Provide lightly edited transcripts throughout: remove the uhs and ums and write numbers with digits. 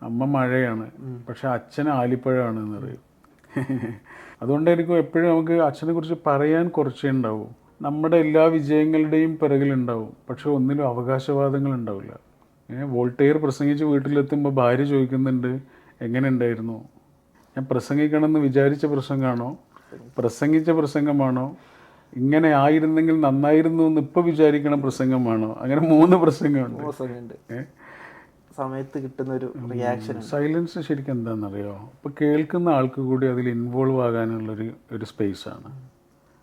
അമ്മ മഴയാണ്, പക്ഷെ അച്ഛൻ ആലിപ്പഴമാണെന്ന് പറയും. അതുകൊണ്ടായിരിക്കും എപ്പോഴും നമുക്ക് അച്ഛനെ കുറിച്ച് പറയാൻ കുറച്ചേ ഉണ്ടാവും. നമ്മുടെ എല്ലാ വിജയങ്ങളുടെയും പിറകിലുണ്ടാവും, പക്ഷെ ഒന്നിലും അവകാശവാദങ്ങൾ ഉണ്ടാവില്ല. വോൾട്ടെയർ പ്രസംഗിച്ച് വീട്ടിലെത്തുമ്പോൾ ഭാര്യ ചോദിക്കുന്നുണ്ട്, എങ്ങനെ ഉണ്ടായിരുന്നു? ഞാൻ പ്രസംഗിക്കണമെന്ന് വിചാരിച്ച പ്രസംഗമാണോ, പ്രസംഗിച്ച പ്രസംഗമാണോ, ഇങ്ങനെ ആയിരുന്നെങ്കിൽ നന്നായിരുന്നു എന്ന് ഇപ്പോൾ വിചാരിക്കണ പ്രസംഗമാണോ? അങ്ങനെ 3 പ്രസംഗമുണ്ട്. സമയത്ത് കിട്ടുന്ന ഒരു റിയാക്ഷൻ. സൈലൻസ് ശരിക്കും എന്താണെന്നറിയോ? ഇപ്പോൾ കേൾക്കുന്ന ആൾക്ക് കൂടി അതിൽ ഇൻവോൾവ് ആകാനുള്ളൊരു സ്പേസാണ്.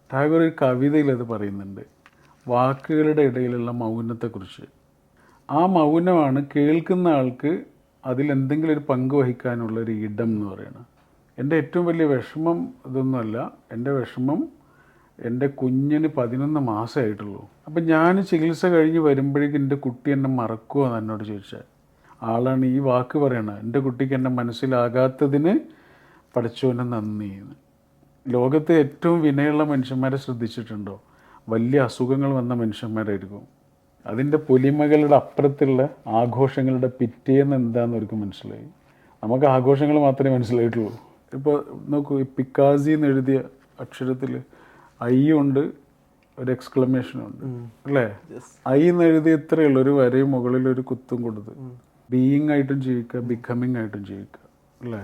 ടാഗോർ ഒരു കവിതയിൽ അത് പറയുന്നുണ്ട്, വാക്കുകളുടെ ഇടയിലുള്ള മൗനത്തെക്കുറിച്ച്. ആ മൗനമാണ് കേൾക്കുന്ന ആൾക്ക് അതിലെന്തെങ്കിലും ഒരു പങ്ക് വഹിക്കാനുള്ളൊരു ഇടം എന്ന് പറയുന്നത്. എൻ്റെ ഏറ്റവും വലിയ വിഷമം ഇതൊന്നുമല്ല. എൻ്റെ വിഷമം എൻ്റെ കുഞ്ഞിന് 11 മാസമായിട്ടുള്ളൂ. അപ്പം ഞാൻ ചികിത്സ കഴിഞ്ഞ് വരുമ്പോഴേക്കും എൻ്റെ കുട്ടി എന്നെ മറക്കുമോ എന്ന് എന്നോട് ചോദിച്ചാൽ, ആളാണ് ഈ വാക്ക് പറയണത്. എൻ്റെ കുട്ടിക്ക് എന്നെ മനസ്സിലാകാത്തതിന് പഠിച്ചവന് നന്ദി. ലോകത്തെ ഏറ്റവും വിനയുള്ള മനുഷ്യന്മാരെ ശ്രദ്ധിച്ചിട്ടുണ്ടോ? വലിയ അസുഖങ്ങൾ വന്ന മനുഷ്യന്മാരായിരിക്കും. അതിൻ്റെ പൊലിമകളുടെ അപ്പുറത്തുള്ള ആഘോഷങ്ങളുടെ പിറ്റേന്ന് എന്താണെന്ന് അവർക്ക് മനസ്സിലായി. നമുക്ക് ആഘോഷങ്ങൾ മാത്രമേ മനസ്സിലായിട്ടുള്ളൂ. ഇപ്പോൾ നോക്കൂ, ഈ പിക്കാസി എന്ന് എഴുതിയ അക്ഷരത്തിൽ ഐ ഉണ്ട്, ഒരു എക്സ്ക്ലമേഷനുണ്ട് അല്ലേ? ഐ എന്ന് എഴുതി ഇത്രയേ ഉള്ളൂ, ഒരു വരയും മുകളിൽ ഒരു കുത്തും കൊടുത്ത്. ബീയിങ് ആയിട്ടും ജീവിക്കുക, ബിക്കമിങ് ആയിട്ടും ജീവിക്കുക അല്ലേ?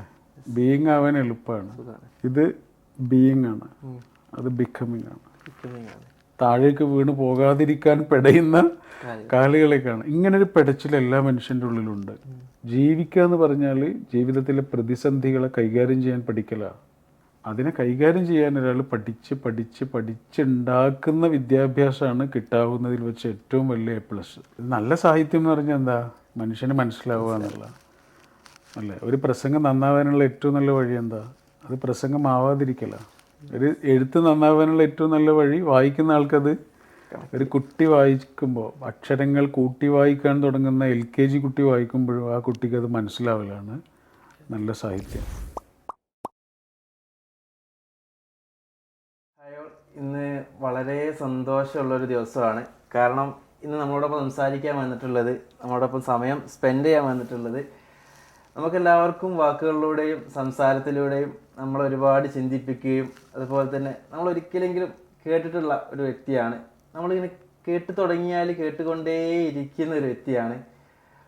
ബീയിങ് ആവാൻ എളുപ്പമാണ്. ഇത് ബീയിങ് ആണ്, അത് ബിക്കമിങ് ആണ്. താഴേക്ക് വീണ് പോകാതിരിക്കാൻ പെടയുന്ന കാലുകളേക്കാണ്. ഇങ്ങനൊരു പെടച്ചിൽ എല്ലാ മനുഷ്യൻ്റെ ഉള്ളിലുണ്ട്. ജീവിക്കുക എന്ന് പറഞ്ഞാൽ ജീവിതത്തിലെ പ്രതിസന്ധികളെ കൈകാര്യം ചെയ്യാൻ പഠിക്കലാണ്. അതിനെ കൈകാര്യം ചെയ്യാൻ ഒരാൾ പഠിച്ചുണ്ടാക്കുന്ന വിദ്യാഭ്യാസമാണ് കിട്ടാവുന്നതിൽ വെച്ച് ഏറ്റവും വലിയ A+. നല്ല സാഹിത്യം എന്ന് പറഞ്ഞാൽ എന്താ? മനുഷ്യന് മനസ്സിലാവുക എന്നുള്ള അല്ലേ? ഒരു പ്രസംഗം നന്നാവാനുള്ള ഏറ്റവും നല്ല വഴി എന്താ? അത് പ്രസംഗം ആവാതിരിക്കല. ഒരു എഴുത്ത് നന്നാവാനുള്ള ഏറ്റവും നല്ല വഴി വായിക്കുന്ന ആൾക്കത്, ഒരു കുട്ടി വായിക്കുമ്പോൾ അക്ഷരങ്ങൾ കൂട്ടി വായിക്കാൻ തുടങ്ങുന്ന LKG കുട്ടി വായിക്കുമ്പോഴും ആ കുട്ടിക്ക് അത് മനസ്സിലാവലാണ് നല്ല സാഹിത്യം. ഇന്ന് വളരെ സന്തോഷമുള്ളൊരു ദിവസമാണ്. കാരണം ഇന്ന് നമ്മളോടൊപ്പം സംസാരിക്കാൻ വന്നിട്ടുള്ളത്, നമ്മളോടൊപ്പം സമയം സ്പെൻഡ് ചെയ്യാൻ വന്നിട്ടുള്ളത്, നമുക്കെല്ലാവർക്കും വാക്കുകളിലൂടെയും സംസാരത്തിലൂടെയും നമ്മൾ ഒരുപാട് ചിന്തിപ്പിക്കുകയും അതുപോലെ തന്നെ നമ്മൾ ഒരിക്കലെങ്കിലും കേട്ടിട്ടുള്ള ഒരു വ്യക്തിയാണ്. നമ്മളിങ്ങനെ കേട്ട് തുടങ്ങിയാൽ കേട്ടുകൊണ്ടേയിരിക്കുന്ന ഒരു വ്യക്തിയാണ്.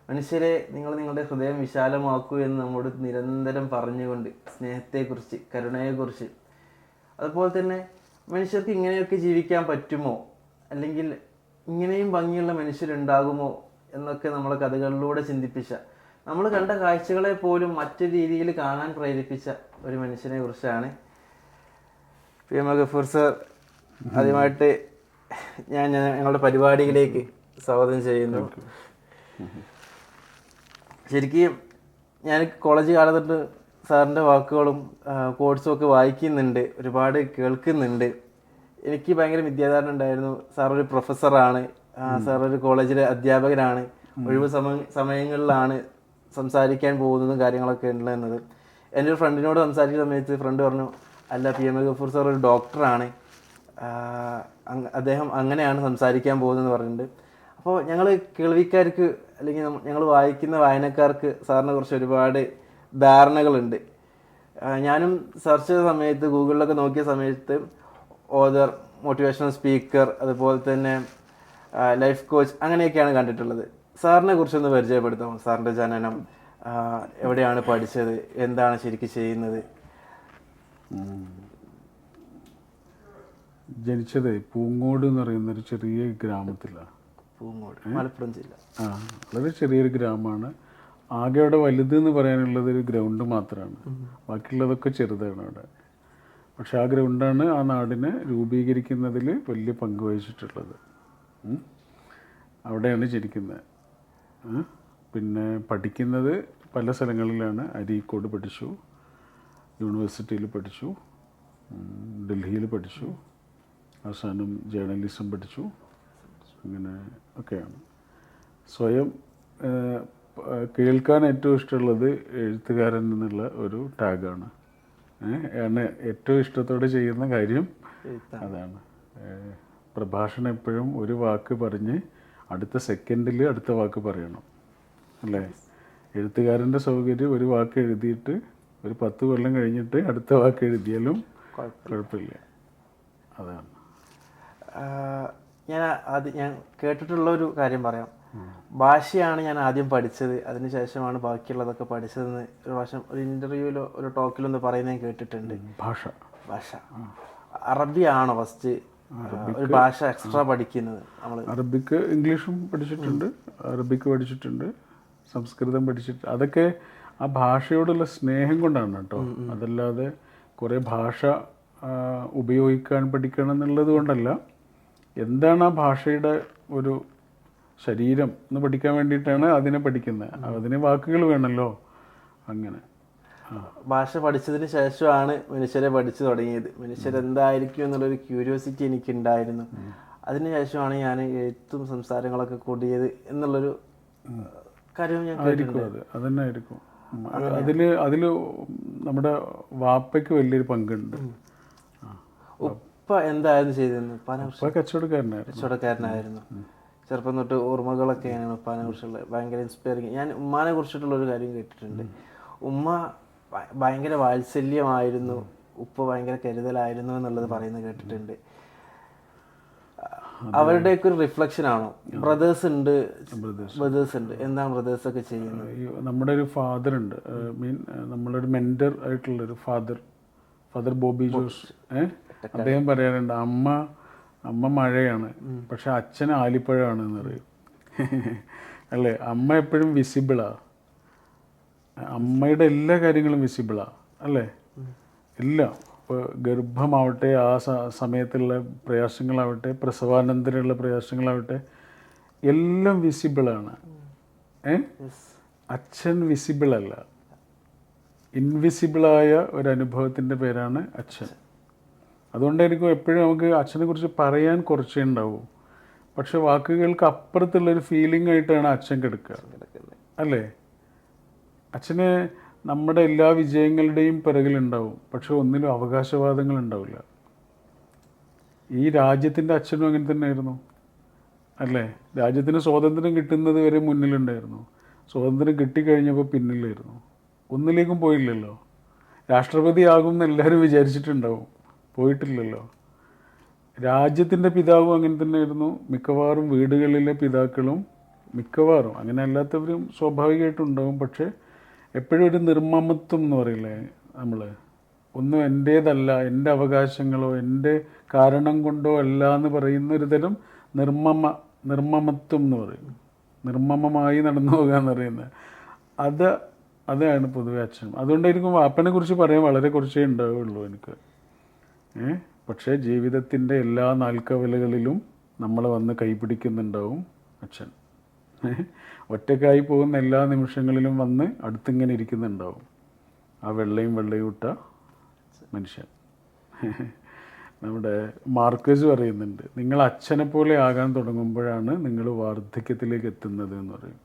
മനുഷ്യരെ, നിങ്ങൾ നിങ്ങളുടെ ഹൃദയം വിശാലമാക്കൂ എന്ന് നമ്മോട് നിരന്തരം പറഞ്ഞുകൊണ്ട് സ്നേഹത്തെക്കുറിച്ച്, കരുണയെക്കുറിച്ച്, അതുപോലെ തന്നെ മനുഷ്യർക്ക് ഇങ്ങനെയൊക്കെ ജീവിക്കാൻ പറ്റുമോ, അല്ലെങ്കിൽ ഇങ്ങനെയും ഭംഗിയുള്ള മനുഷ്യരുണ്ടാകുമോ എന്നൊക്കെ നമ്മളെ കഥകളിലൂടെ ചിന്തിപ്പിച്ച, നമ്മൾ കണ്ട കാഴ്ചകളെ പോലും മറ്റൊരു രീതിയിൽ കാണാൻ പ്രേരിപ്പിച്ച ഒരു മനുഷ്യനെ കുറിച്ചാണ് PM ഗഫൂർ സർ. ആദ്യമായിട്ട് ഞങ്ങളുടെ പരിപാടിയിലേക്ക് സ്വാഗതം ചെയ്യുന്നു. ശരിക്കും ഞാൻ കോളേജ് കാലത്തൊട്ട് സാറിൻ്റെ വാക്കുകളും കോഴ്സും ഒക്കെ വായിക്കുന്നുണ്ട്, ഒരുപാട് കേൾക്കുന്നുണ്ട്. എനിക്ക് ഭയങ്കര വിദ്യാധാരണ ഉണ്ടായിരുന്നു. സാർ ഒരു പ്രൊഫസറാണ്, സാർ ഒരു കോളേജിലെ അധ്യാപകനാണ്, ഒഴിവ് സമയങ്ങളിലാണ് സംസാരിക്കാൻ പോകുന്നതും കാര്യങ്ങളൊക്കെ ഉള്ളത്. എൻ്റെ ഒരു ഫ്രണ്ടിനോട് സംസാരിക്കുന്ന സമയത്ത് ഫ്രണ്ട് പറഞ്ഞു, അല്ല, PM ഗഫൂർ സാർ ഒരു ഡോക്ടറാണ്, അദ്ദേഹം അങ്ങനെയാണ് സംസാരിക്കാൻ പോകുന്നതെന്ന് പറഞ്ഞിട്ടുണ്ട്. അപ്പോൾ ഞങ്ങൾ കേൾവിക്കാർക്ക്, അല്ലെങ്കിൽ ഞങ്ങൾ വായിക്കുന്ന വായനക്കാർക്ക് സാറിനെ കുറിച്ച് ഒരുപാട് ധാരണകളുണ്ട്. ഞാനും സെർച്ച് ചെയ്ത സമയത്ത്, ഗൂഗിളിലൊക്കെ നോക്കിയ സമയത്ത് ഓതർ, മോട്ടിവേഷണൽ സ്പീക്കർ, അതുപോലെ തന്നെ ലൈഫ് കോച്ച്, അങ്ങനെയൊക്കെയാണ് കണ്ടിട്ടുള്ളത്. സാറിനെ കുറിച്ചൊന്ന് പരിചയപ്പെടുത്താമോ? സാറിൻ്റെ ജനനം, എവിടെയാണ് പഠിച്ചത്, എന്താണ് ശരിക്കും ചെയ്യുന്നത്? ജനിച്ചത് പൂങ്ങോട് എന്ന് പറയുന്നൊരു ചെറിയ ഗ്രാമത്തിലാണ്. പൂങ്ങോട്, മലപ്പുറം ജില്ല. വളരെ ചെറിയൊരു ഗ്രാമമാണ്. ആകെ അവിടെ വലുതെന്ന് പറയാനുള്ളത് ഒരു ഗ്രൗണ്ട് മാത്രമാണ്, ബാക്കിയുള്ളതൊക്കെ ചെറുതാണ് അവിടെ. പക്ഷെ ആ ഗ്രൗണ്ടാണ് ആ നാടിനെ രൂപീകരിക്കുന്നതിൽ വലിയ പങ്ക് വഹിച്ചിട്ടുള്ളത്. അവിടെയാണ് ജനിക്കുന്നത്. പിന്നെ പഠിക്കുന്നത് പല സ്ഥലങ്ങളിലാണ്. അരീക്കോട് പഠിച്ചു, യൂണിവേഴ്സിറ്റിയിൽ പഠിച്ചു, ഡൽഹിയിൽ പഠിച്ചു, അവസാനം ജേർണലിസം പഠിച്ചു. അങ്ങനെ ഒക്കെയാണ്. സ്വയം കേൾക്കാൻ ഏറ്റവും ഇഷ്ടമുള്ളത് എഴുത്തുകാരൻ എന്നുള്ള ഒരു ടാഗാണ്. ആണ് ഏറ്റവും ഇഷ്ടത്തോടെ ചെയ്യുന്ന കാര്യം അതാണ്. പ്രഭാഷണം എപ്പോഴും ഒരു വാക്ക് പറഞ്ഞ് അടുത്ത സെക്കൻഡിൽ അടുത്ത വാക്ക് പറയണം അല്ലേ? എഴുത്തുകാരൻ്റെ സൗകര്യം ഒരു വാക്ക് എഴുതിയിട്ട് ഒരു 10 കൊല്ലം കഴിഞ്ഞിട്ട് അടുത്ത വാക്ക് എഴുതിയാലും കുഴപ്പമില്ല. അതാണ് ഞാൻ കേട്ടിട്ടുള്ള ഒരു കാര്യം പറയാം. ഭാഷയാണ് ഞാൻ ആദ്യം പഠിച്ചത്, അതിനുശേഷമാണ് ബാക്കിയുള്ളതൊക്കെ പഠിച്ചതെന്ന് ഒരു പ്രാവശ്യം ഒരു ഇൻ്റർവ്യൂവിലോ ഒരു ടോക്കിലോ ഒന്ന് പറയുന്നത് ഞാൻ കേട്ടിട്ടുണ്ട്. ഭാഷ അറബിയാണോ ഫസ്റ്റ് ഒരു ഭാഷ എക്സ്ട്രാ പഠിക്കുന്നത്? നമ്മൾ അറബിക്ക് ഇംഗ്ലീഷും പഠിച്ചിട്ടുണ്ട്, അറബിക്ക് പഠിച്ചിട്ടുണ്ട്, സംസ്കൃതം പഠിച്ചിട്ടുണ്ട്. അതൊക്കെ ആ ഭാഷയോടുള്ള സ്നേഹം കൊണ്ടാണ് കേട്ടോ. അതല്ലാതെ കുറേ ഭാഷ ഉപയോഗിക്കാൻ പഠിക്കണം എന്നുള്ളത് കൊണ്ടല്ല. എന്താണ് ആ ഭാഷയുടെ ഒരു ശരീരം എന്ന് പഠിക്കാൻ വേണ്ടിയിട്ടാണ് അതിനെ പഠിക്കുന്നത്. അതിന് വാക്കുകൾ വേണമല്ലോ. അങ്ങനെ ഭാഷ പഠിച്ചതിന് ശേഷമാണ് മനുഷ്യരെ പഠിച്ചു തുടങ്ങിയത്. മനുഷ്യരെന്തായിരിക്കും എന്നുള്ളൊരു ക്യൂരിയോസിറ്റി എനിക്കുണ്ടായിരുന്നു. അതിനുശേഷമാണ് ഞാൻ എഴുത്തും സംസാരങ്ങളൊക്കെ കൂടിയത് എന്നുള്ളൊരു കാര്യം ഞാൻ കേട്ടിട്ടുണ്ട്. അതന്നെ ആയിരിക്കും. അതിൽ നമ്മുടെ വാപ്പയ്ക്ക് വലിയൊരു പങ്കുണ്ട്. ഉപ്പ എന്തായിരുന്നു ചെയ്തിരുന്നത്? കച്ചവടക്കാരനായിരുന്നു. ചെറുപ്പം തൊട്ട് ഓർമ്മകളൊക്കെയാണ് ഉപ്പാനെ കുറിച്ചുള്ള ഭയങ്കര ഇൻസ്പയറിങ്. ഞാൻ ഉമ്മാനെ കുറിച്ചിട്ടുള്ള ഒരു കാര്യം കേട്ടിട്ടുണ്ട്. ഉമ്മ ഭയങ്കര വാത്സല്യമായിരുന്നു, ഉപ്പ ഭയങ്കര കരുതലായിരുന്നു എന്നുള്ളത് പറയുന്നത് കേട്ടിട്ടുണ്ട്. അവരുടെയൊക്കെ ഒരു റിഫ്ലക്ഷൻ ആണോ? ബ്രദേഴ്സ് ഉണ്ട്. എന്താണ് ബ്രദേഴ്സ് ഒക്കെ ചെയ്യുന്നത്? നമ്മുടെ ഒരു ഫാദർ ഉണ്ട്, നമ്മളൊരു മെന്റർ ആയിട്ടുള്ളൊരു ഫാദർ ബോബി ജോസ്. അദ്ദേഹം പറയാറുണ്ട്, അമ്മ മഴയാണ്, പക്ഷെ അച്ഛൻ ആലിപ്പഴമാണെന്ന് പറയും. അല്ലേ? അമ്മ എപ്പോഴും വിസിബിളാ. അമ്മയുടെ എല്ലാ കാര്യങ്ങളും വിസിബിളാ, അല്ലേ? എല്ലാം. ഇപ്പോൾ ഗർഭമാവട്ടെ, ആ സമയത്തുള്ള പ്രയാസങ്ങളാവട്ടെ, പ്രസവാനന്തരമുള്ള പ്രയാസങ്ങളാവട്ടെ, എല്ലാം വിസിബിളാണ്. അച്ഛൻ വിസിബിളല്ല. ഇൻവിസിബിളായ ഒരനുഭവത്തിൻ്റെ പേരാണ് അച്ഛൻ. അതുകൊണ്ടായിരിക്കും എപ്പോഴും നമുക്ക് അച്ഛനെ കുറിച്ച് പറയാൻ കുറച്ചേ ഉണ്ടാവൂ, പക്ഷെ വാക്കുകൾക്ക് അപ്പുറത്തുള്ളൊരു ഫീലിംഗ് ആയിട്ടാണ് അച്ഛൻ കിടക്കുക, അല്ലേ? അച്ഛന് നമ്മുടെ എല്ലാ വിജയങ്ങളുടെയും പിറകിലുണ്ടാവും, പക്ഷെ ഒന്നിലും അവകാശവാദങ്ങൾ ഉണ്ടാവില്ല. ഈ രാജ്യത്തിൻ്റെ അച്ഛനും അങ്ങനെ തന്നെയായിരുന്നു, അല്ലേ? രാജ്യത്തിന് സ്വാതന്ത്ര്യം കിട്ടുന്നത് വരെ മുന്നിലുണ്ടായിരുന്നു, സ്വാതന്ത്ര്യം കിട്ടിക്കഴിഞ്ഞപ്പോൾ പിന്നിലായിരുന്നു. ഒന്നിലേക്കും പോയില്ലല്ലോ. രാഷ്ട്രപതി ആകുമെന്ന് എല്ലാവരും വിചാരിച്ചിട്ടുണ്ടാവും, പോയിട്ടില്ലല്ലോ. രാജ്യത്തിൻ്റെ പിതാവും അങ്ങനെ തന്നെയായിരുന്നു. മിക്കവാറും വീടുകളിലെ പിതാക്കളും, മിക്കവാറും, അങ്ങനെ അല്ലാത്തവരും സ്വാഭാവികമായിട്ടുണ്ടാവും. പക്ഷേ എപ്പോഴും ഒരു നിർമ്മമത്വം എന്ന് പറയില്ലേ നമ്മൾ, ഒന്നും എൻ്റേതല്ല, എൻ്റെ അവകാശങ്ങളോ എൻ്റെ കാരണം കൊണ്ടോ അല്ല എന്ന് പറയുന്ന ഒരു തരം നിർമ്മമത്വം എന്ന് പറയും. നിർമ്മമമായി നടന്നു പോകുക എന്ന് പറയുന്നത് അതാണ് പൊതുവെ അച്ഛനും. അതുകൊണ്ടായിരിക്കും വാപ്പനെ കുറിച്ച് പറയാൻ വളരെ കുറച്ചേ ഉണ്ടാവുകയുള്ളൂ എനിക്ക്. പക്ഷേ ജീവിതത്തിൻ്റെ എല്ലാ നാൽക്കവലകളിലും നമ്മളെ വന്ന് കൈപിടിക്കുന്നുണ്ടാവും അച്ഛൻ. ഒറ്റക്കായി പോകുന്ന എല്ലാ നിമിഷങ്ങളിലും വന്ന് അടുത്തിങ്ങനെ ഇരിക്കുന്നുണ്ടാവും ആ വെള്ളയും ഇട്ട മനുഷ്യൻ. നമ്മുടെ മാർക്വേസ് പറയുന്നുണ്ട്, നിങ്ങൾ അച്ഛനെ പോലെ ആകാൻ തുടങ്ങുമ്പോഴാണ് നിങ്ങൾ വാർദ്ധക്യത്തിലേക്ക് എത്തുന്നത് എന്ന് പറയും.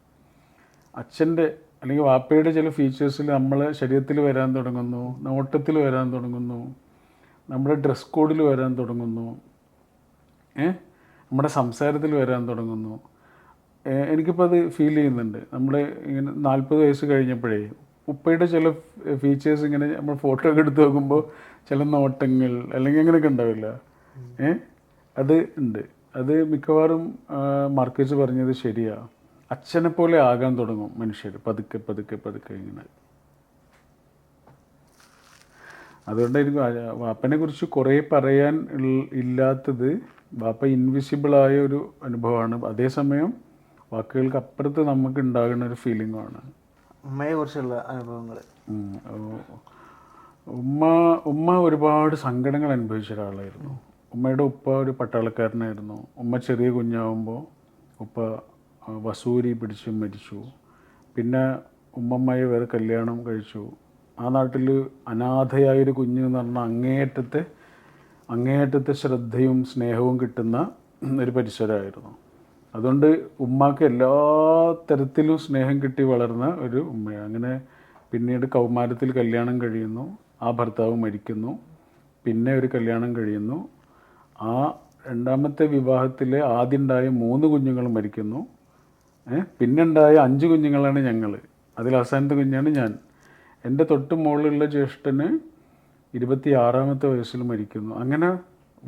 അച്ഛൻ്റെ അല്ലെങ്കിൽ വാപ്പയുടെ ചില ഫീച്ചേഴ്സിൽ നമ്മളെ ശരീരത്തിൽ വരാൻ തുടങ്ങുന്നു, നോട്ടത്തിൽ വരാൻ തുടങ്ങുന്നു, നമ്മുടെ ഡ്രസ് കോഡിൽ വരാൻ തുടങ്ങുന്നു, നമ്മുടെ സംസാരത്തിൽ വരാൻ തുടങ്ങുന്നു. എനിക്കിപ്പോൾ അത് ഫീൽ ചെയ്യുന്നുണ്ട്. നമ്മൾ ഇങ്ങനെ 40 വയസ്സ് കഴിഞ്ഞപ്പോഴേ ഉപ്പയുടെ ചില ഫീച്ചേഴ്സ് ഇങ്ങനെ നമ്മൾ ഫോട്ടോ ഒക്കെ എടുത്ത് നോക്കുമ്പോൾ ചില നോട്ടങ്ങൾ അല്ലെങ്കിൽ അങ്ങനെയൊക്കെ ഉണ്ടാവില്ല, അത് ഉണ്ട്. അത് മിക്കവാറും മാർക്കേസ് പറഞ്ഞത് ശരിയാണ്. അച്ഛനെ പോലെ ആകാൻ തുടങ്ങും മനുഷ്യർ പതുക്കെ പതുക്കെ പതുക്കെ ഇങ്ങനെ. അതുകൊണ്ടായിരിക്കും വാപ്പനെ കുറിച്ച് കുറേ പറയാൻ ഇല്ലാത്തത്. വാപ്പ ഇൻവിസിബിളായ ഒരു അനുഭവമാണ്, അതേസമയം വാക്കുകൾക്ക് അപ്പുറത്ത് നമുക്ക് ഉണ്ടാകുന്ന ഒരു ഫീലിംഗുമാണ്. ഉമ്മയെ കുറിച്ചുള്ള അനുഭവങ്ങൾ. ഉമ്മ ഒരുപാട് സങ്കടങ്ങൾ അനുഭവിച്ച ഒരാളായിരുന്നു. ഉമ്മയുടെ ഉപ്പ ഒരു പട്ടാളക്കാരനായിരുന്നു. ഉമ്മ ചെറിയ കുഞ്ഞാവുമ്പോൾ ഉപ്പ വസൂരി പിടിച്ച് മരിച്ചു. പിന്നെ ഉമ്മമ്മയെ വേറെ കല്യാണം കഴിച്ചു. ആ നാട്ടിൽ അനാഥയായൊരു കുഞ്ഞ് എന്ന് പറഞ്ഞാൽ അങ്ങേയറ്റത്തെ ശ്രദ്ധയും സ്നേഹവും കിട്ടുന്ന ഒരു പരിസരമായിരുന്നു. അതുകൊണ്ട് ഉമ്മാക്ക് എല്ലാ തരത്തിലും സ്നേഹം കിട്ടി വളർന്ന ഒരു ഉമ്മയാണ്. അങ്ങനെ പിന്നീട് കൗമാരത്തിൽ കല്യാണം കഴിയുന്നു, ആ ഭർത്താവ് മരിക്കുന്നു, പിന്നെ ഒരു കല്യാണം കഴിയുന്നു. ആ രണ്ടാമത്തെ വിവാഹത്തിൽ ആദ്യം ഉണ്ടായ 3 കുഞ്ഞുങ്ങൾ മരിക്കുന്നു. പിന്നെ ഉണ്ടായ 5 കുഞ്ഞുങ്ങളാണ് ഞങ്ങൾ. അതിൽ അവസാനത്തെ കുഞ്ഞാണ് ഞാൻ. എൻ്റെ തൊട്ട് മുകളിലുള്ള ജ്യേഷ്ഠന് 26-ാമത്തെ വയസ്സിൽ മരിക്കുന്നു. അങ്ങനെ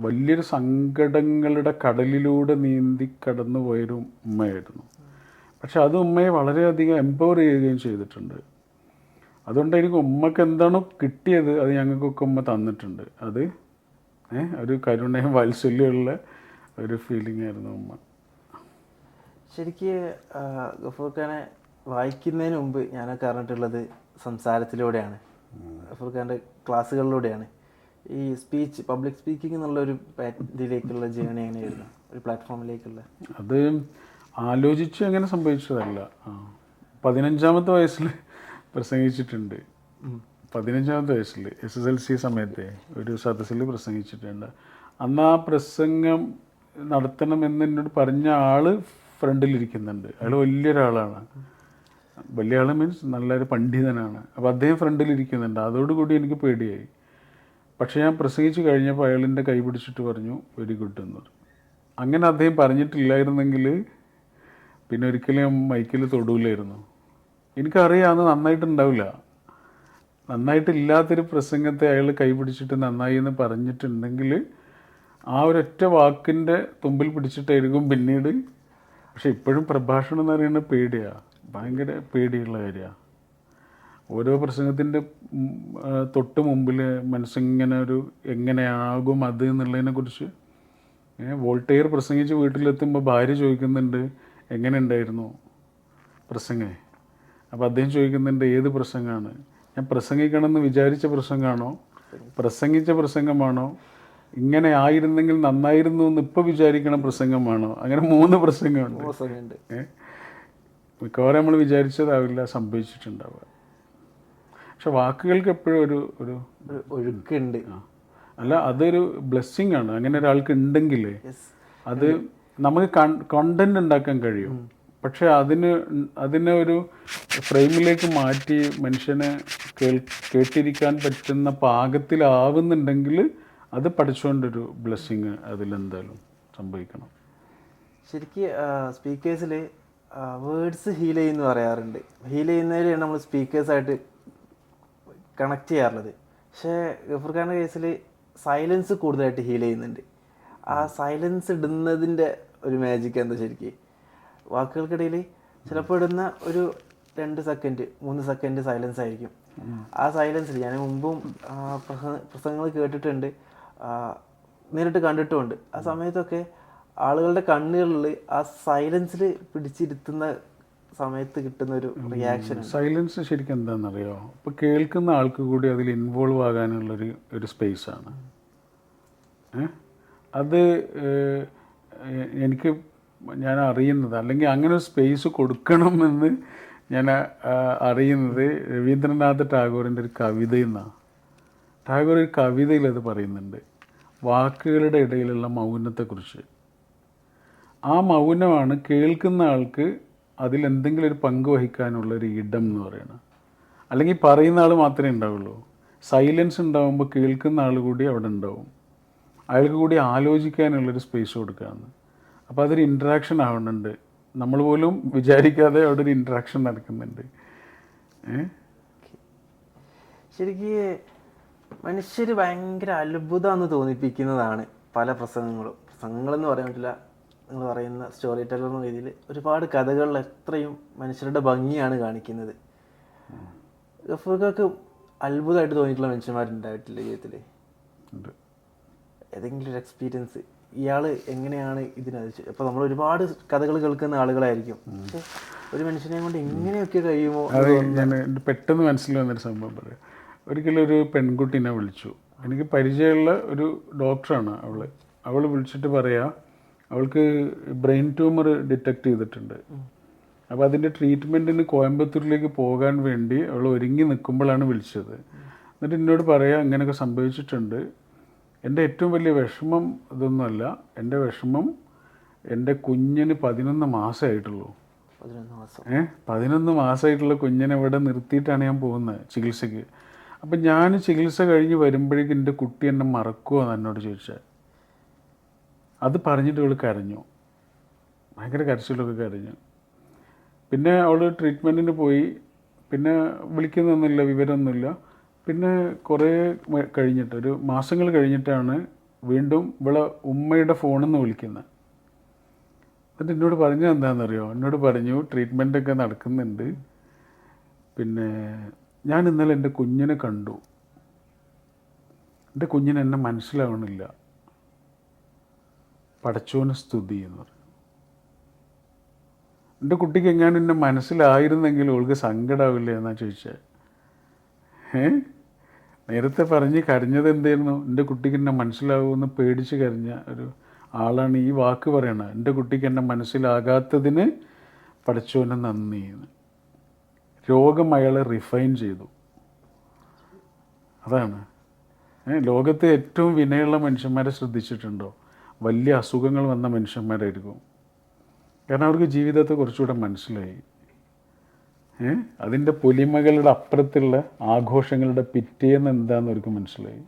വലിയൊരു സങ്കടങ്ങളുടെ കടലിലൂടെ നീന്തി കടന്നു പോയൊരു ഉമ്മയായിരുന്നു. പക്ഷെ അത് ഉമ്മയെ വളരെയധികം എംപവർ ചെയ്യുകയും ചെയ്തിട്ടുണ്ട്. അതുകൊണ്ടായിരിക്കും ഉമ്മക്ക് എന്താണോ കിട്ടിയത് അത് ഞങ്ങൾക്കൊക്കെ ഉമ്മ തന്നിട്ടുണ്ട്. അത് ഒരു കരുണയും വാത്സല്യമുള്ള ഒരു ഫീലിംഗ് ആയിരുന്നു ഉമ്മ. ശരിക്ക് ഗഫൂർ ഖാനെ വായിക്കുന്നതിന് മുമ്പ് ഞാനൊക്കെ അറിഞ്ഞിട്ടുള്ളത് സംസാരത്തിലൂടെയാണ്, ഗഫൂർ ഖാൻ്റെ ക്ലാസ്സുകളിലൂടെയാണ്. ഈ പബ്ലിക് സ്പീക്കിംഗ് എന്നുള്ള ഒരു ഇതിലേക്കുള്ള ജേണി എങ്ങനെയായിരുന്നു, ഒരു പ്ലാറ്റ്ഫോമിലേക്കുള്ള? അത് ആലോചിച്ച് അങ്ങനെ സംഭവിച്ചതല്ല. 15-ാമത്തെ വയസ്സിൽ പ്രസംഗിച്ചിട്ടുണ്ട്. 15-ാമത്തെ വയസ്സിൽ SSLC സമയത്തെ ഒരു സദസ്സിൽ പ്രസംഗിച്ചിട്ടുണ്ട്. അന്ന് ആ പ്രസംഗം നടത്തണമെന്ന് എന്നോട് പറഞ്ഞ ആൾ ഫ്രണ്ടിലിരിക്കുന്നുണ്ട്. അയാൾ വലിയൊരാളാണ്. വലിയ ആൾ മീൻസ് നല്ലൊരു പണ്ഡിതനാണ്. അപ്പോൾ അദ്ദേഹം ഫ്രണ്ടിലിരിക്കുന്നുണ്ട്. അതോടുകൂടി എനിക്ക് പേടിയായി. പക്ഷേ ഞാൻ പ്രസംഗിച്ച് കഴിഞ്ഞപ്പോൾ അയാളിൻ്റെ കൈ പിടിച്ചിട്ട് പറഞ്ഞു വെരി ഗുഡ് എന്ന് പറഞ്ഞു. അങ്ങനെ അദ്ദേഹം പറഞ്ഞിട്ടില്ലായിരുന്നെങ്കിൽ പിന്നെ ഒരിക്കലും മൈക്കിൽ തൊടൂലായിരുന്നു. എനിക്കറിയാം അത് നന്നായിട്ടുണ്ടാവില്ല. നന്നായിട്ടില്ലാത്തൊരു പ്രസംഗത്തെ അയാൾ കൈ പിടിച്ചിട്ട് നന്നായി എന്ന് പറഞ്ഞിട്ടുണ്ടെങ്കിൽ ആ ഒരൊറ്റ വാക്കിൻ്റെ തുമ്പിൽ പിടിച്ചിട്ടായിരിക്കും പിന്നീട്. പക്ഷെ ഇപ്പോഴും പ്രഭാഷണം എന്ന് പറയുന്നത് പേടിയാണ്, ഭയങ്കര പേടിയുള്ള കാര്യമാണ്. ഓരോ പ്രസംഗത്തിൻ്റെ തൊട്ട് മുമ്പിൽ മനസ്സിങ്ങനെ ഒരു എങ്ങനെയാകും അത് എന്നുള്ളതിനെക്കുറിച്ച്. വോൾട്ടെയർ പ്രസംഗിച്ച് വീട്ടിലെത്തുമ്പോൾ ഭാര്യ ചോദിക്കുന്നുണ്ട് എങ്ങനെ ഉണ്ടായിരുന്നു പ്രസംഗം. അപ്പോൾ അദ്ദേഹം ചോദിക്കുന്നുണ്ട് ഏത് പ്രസംഗമാണ്, ഞാൻ പ്രസംഗിക്കണമെന്ന് വിചാരിച്ച പ്രസംഗമാണോ, പ്രസംഗിച്ച പ്രസംഗമാണോ, ഇങ്ങനെ ആയിരുന്നെങ്കിൽ നന്നായിരുന്നു എന്ന് ഇപ്പോൾ വിചാരിക്കണ പ്രസംഗമാണോ, അങ്ങനെ 3 പ്രസംഗമുണ്ട്. മിക്കവാറും നമ്മൾ വിചാരിച്ചതാവില്ല സംഭവിച്ചിട്ടുണ്ടാവുക. പക്ഷെ വാക്കുകൾക്ക് എപ്പോഴും ഒരു ഒഴുക്കുണ്ട്. അല്ല, അതൊരു ബ്ലെസ്സിങ് ആണ്. അങ്ങനെ ഒരാൾക്ക് ഉണ്ടെങ്കിൽ അത് നമുക്ക് കണ്ടന്റ് ഉണ്ടാക്കാൻ കഴിയും. പക്ഷെ അതിനെ ഒരു ഫ്രെയിമിലേക്ക് മാറ്റി മനുഷ്യനെ കേട്ടിരിക്കാൻ പറ്റുന്ന പാകത്തിലാവുന്നുണ്ടെങ്കിൽ അത് പഠിച്ചുകൊണ്ടൊരു ബ്ലെസ്സിങ് അതിലെന്തായാലും സംഭവിക്കണം. ശരിക്കും സ്പീക്കേഴ്സിൽ വേർഡ്സ് ഹീൽ ചെയ്യുമെന്ന് പറയാറുണ്ട്. ഹീൽ ചെയ്യുന്നതിലാണ് നമ്മൾ സ്പീക്കേഴ്സായിട്ട് കണക്ട് ചെയ്യാറുള്ളത്. പക്ഷേ ഗഫൂർ ഖാൻ്റെ കേസിൽ സൈലൻസ് കൂടുതലായിട്ട് ഹീൽ ചെയ്യുന്നുണ്ട്. ആ സൈലൻസ് ഇടുന്നതിൻ്റെ ഒരു മാജിക് എന്താ ശരിക്കും? വാക്കുകൾക്കിടയിൽ ചിലപ്പോൾ ഇടുന്ന ഒരു 2 സെക്കൻഡ് 3 സെക്കൻഡ് സൈലൻസ് ആയിരിക്കും. ആ സൈലൻസിൽ ഞാൻ മുമ്പും പ്രസംഗങ്ങൾ കേട്ടിട്ടുണ്ട്, നേരിട്ട് കണ്ടിട്ടുമുണ്ട്. ആ സമയത്തൊക്കെ ആളുകളുടെ കണ്ണുകളിൽ ആ സൈലൻസിൽ പിടിച്ചിരുത്തുന്ന സമയത്ത് കിട്ടുന്ന ഒരു റിയാക്ഷൻ. സൈലൻസ് ശരിക്കും എന്താണെന്നറിയോ, ഇപ്പോൾ കേൾക്കുന്ന ആൾക്ക് കൂടി അതിൽ ഇൻവോൾവ് ആകാനുള്ളൊരു സ്പേസാണ്. അത് ഞാൻ അറിയുന്നത്, അല്ലെങ്കിൽ അങ്ങനെ ഒരു സ്പേസ് കൊടുക്കണമെന്ന് ഞാൻ അറിയുന്നത് രവീന്ദ്രനാഥ് ടാഗോറിൻ്റെ ഒരു കവിതയിൽ നിന്നാണ്. ടാഗോർ ഒരു കവിതയിൽ അത് പറയുന്നുണ്ട്, വാക്കുകളുടെ ഇടയിലുള്ള മൗനത്തെക്കുറിച്ച്. ആ മൗനമാണ് കേൾക്കുന്ന ആൾക്ക് അതിലെന്തെങ്കിലും ഒരു പങ്ക് വഹിക്കാനുള്ളൊരു ഇടം എന്ന് പറയുന്നത്. അല്ലെങ്കിൽ പറയുന്ന ആൾ മാത്രമേ ഉണ്ടാവുള്ളൂ. സൈലൻസ് ഉണ്ടാകുമ്പോൾ കേൾക്കുന്ന ആൾ കൂടി അവിടെ ഉണ്ടാവും. അയാൾക്ക് കൂടി ആലോചിക്കാനുള്ളൊരു സ്പേസ് കൊടുക്കുകയാണ്. അപ്പോൾ അതൊരു ഇൻട്രാക്ഷൻ ആവുന്നുണ്ട്. നമ്മൾ പോലും വിചാരിക്കാതെ അവിടെ ഒരു ഇൻട്രാക്ഷൻ നടക്കുന്നുണ്ട്. ശരിക്കും മനുഷ്യർ ഭയങ്കര അത്ഭുതമെന്ന് തോന്നിപ്പിക്കുന്നതാണ് പല പ്രസംഗങ്ങളെന്ന് പറയാൻ പറ്റില്ല. നിങ്ങൾ പറയുന്ന സ്റ്റോറി ടെല്ലർ എന്ന രീതിയിൽ ഒരുപാട് കഥകളിൽ എത്രയും മനുഷ്യരുടെ ഭംഗിയാണ് കാണിക്കുന്നത്. ഗഫൂർക്ക് അത്ഭുതമായിട്ട് തോന്നിയിട്ടുള്ള മനുഷ്യന്മാരുണ്ടായിട്ടില്ല ജീവിതത്തിൽ? ഏതെങ്കിലും ഒരു എക്സ്പീരിയൻസ് ഇയാൾ എങ്ങനെയാണ് ഇതിനകത്ത്? അപ്പോൾ നമ്മൾ ഒരുപാട് കഥകൾ കേൾക്കുന്ന ആളുകളായിരിക്കും, പക്ഷെ ഒരു മനുഷ്യനെ കൊണ്ട് എങ്ങനെയൊക്കെ കഴിയുമോ? അത് ഞാൻ പെട്ടെന്ന് മനസ്സിൽ വന്നൊരു സംഭവം പറയാം. ഒരിക്കലും ഒരു പെൺകുട്ടീനെ വിളിച്ചു. എനിക്ക് പരിചയമുള്ള ഒരു ഡോക്ടറാണ് അവൾ വിളിച്ചിട്ട് പറയാ അവൾക്ക് ബ്രെയിൻ ട്യൂമർ ഡിറ്റക്ട് ചെയ്തിട്ടുണ്ട്. അപ്പോൾ അതിൻ്റെ ട്രീറ്റ്മെൻറ്റിന് കോയമ്പത്തൂരിലേക്ക് പോകാൻ വേണ്ടി അവൾ ഒരുങ്ങി നിൽക്കുമ്പോഴാണ് വിളിച്ചത്. എന്നിട്ട് എന്നോട് പറയാം ഇങ്ങനെയൊക്കെ സംഭവിച്ചിട്ടുണ്ട്. എൻ്റെ ഏറ്റവും വലിയ വിഷമം ഇതൊന്നുമല്ല, എൻ്റെ വിഷമം എൻ്റെ കുഞ്ഞിന് 11 മാസമായിട്ടുള്ളൂ. 11 മാസമായിട്ടുള്ള കുഞ്ഞിനെ ഇവിടെ നിർത്തിയിട്ടാണ് ഞാൻ പോകുന്നത് ചികിത്സയ്ക്ക്. അപ്പം ഞാൻ ചികിത്സ കഴിഞ്ഞ് വരുമ്പോഴേക്കും എൻ്റെ കുട്ടി എന്നെ മറക്കുമോ എന്ന് എന്നോട് ചോദിച്ചാൽ. അത് പറഞ്ഞിട്ട് അവൾ കരഞ്ഞു, ഭയങ്കര കരച്ചിലൊക്കെ കരഞ്ഞു. പിന്നെ അവൾ ട്രീറ്റ്മെൻറ്റിന് പോയി. പിന്നെ വിളിക്കുന്നൊന്നുമില്ല, വിവരമൊന്നുമില്ല. പിന്നെ കുറേ കഴിഞ്ഞിട്ട്, ഒരു മാസങ്ങൾ കഴിഞ്ഞിട്ടാണ് വീണ്ടും ഇവളെ ഉമ്മയുടെ ഫോണിൽ നിന്ന് വിളിക്കുന്നത്. എന്നിട്ട് എന്നോട് പറഞ്ഞത് എന്താണെന്നറിയോ? എന്നോട് പറഞ്ഞു, ട്രീറ്റ്മെൻറ്റൊക്കെ നടക്കുന്നുണ്ട്, പിന്നെ ഞാൻ ഇന്നലെ എൻ്റെ കുഞ്ഞിനെ കണ്ടു, എൻ്റെ കുഞ്ഞിന് എന്നെ മനസ്സിലാവണില്ല, പടച്ചോന് സ്തുതി എന്ന് പറഞ്ഞു. എൻ്റെ കുട്ടിക്ക് എങ്ങാനും എന്നെ മനസ്സിലായിരുന്നെങ്കിൽ അവൾക്ക് സങ്കടമാവില്ല എന്നാണ് ചോദിച്ചത്. നേരത്തെ പറഞ്ഞ് കരഞ്ഞത് എന്തായിരുന്നു? എൻ്റെ കുട്ടിക്ക് എന്നെ മനസ്സിലാവുമെന്ന് പേടിച്ച് കരഞ്ഞ ഒരു ആളാണ് ഈ വാക്ക് പറയണത്. എൻ്റെ കുട്ടിക്ക് എന്നെ മനസ്സിലാകാത്തതിന് പടച്ചോന് നന്ദി എന്ന്. രോഗം അയാളെ റിഫൈൻ ചെയ്തു. അതാണ് ലോകത്തെ ഏറ്റവും വിനയുള്ള മനുഷ്യന്മാരെ ശ്രദ്ധിച്ചിട്ടുണ്ടോ? വലിയ അസുഖങ്ങൾ വന്ന മനുഷ്യന്മാരായിരിക്കും. കാരണം അവർക്ക് ജീവിതത്തെ കുറച്ചുകൂടെ മനസ്സിലായി. അതിൻ്റെ പൊലിമകളുടെ അപ്പുറത്തുള്ള ആഘോഷങ്ങളുടെ പിറ്റേന്ന് എന്താണെന്ന് അവർക്ക് മനസ്സിലായി.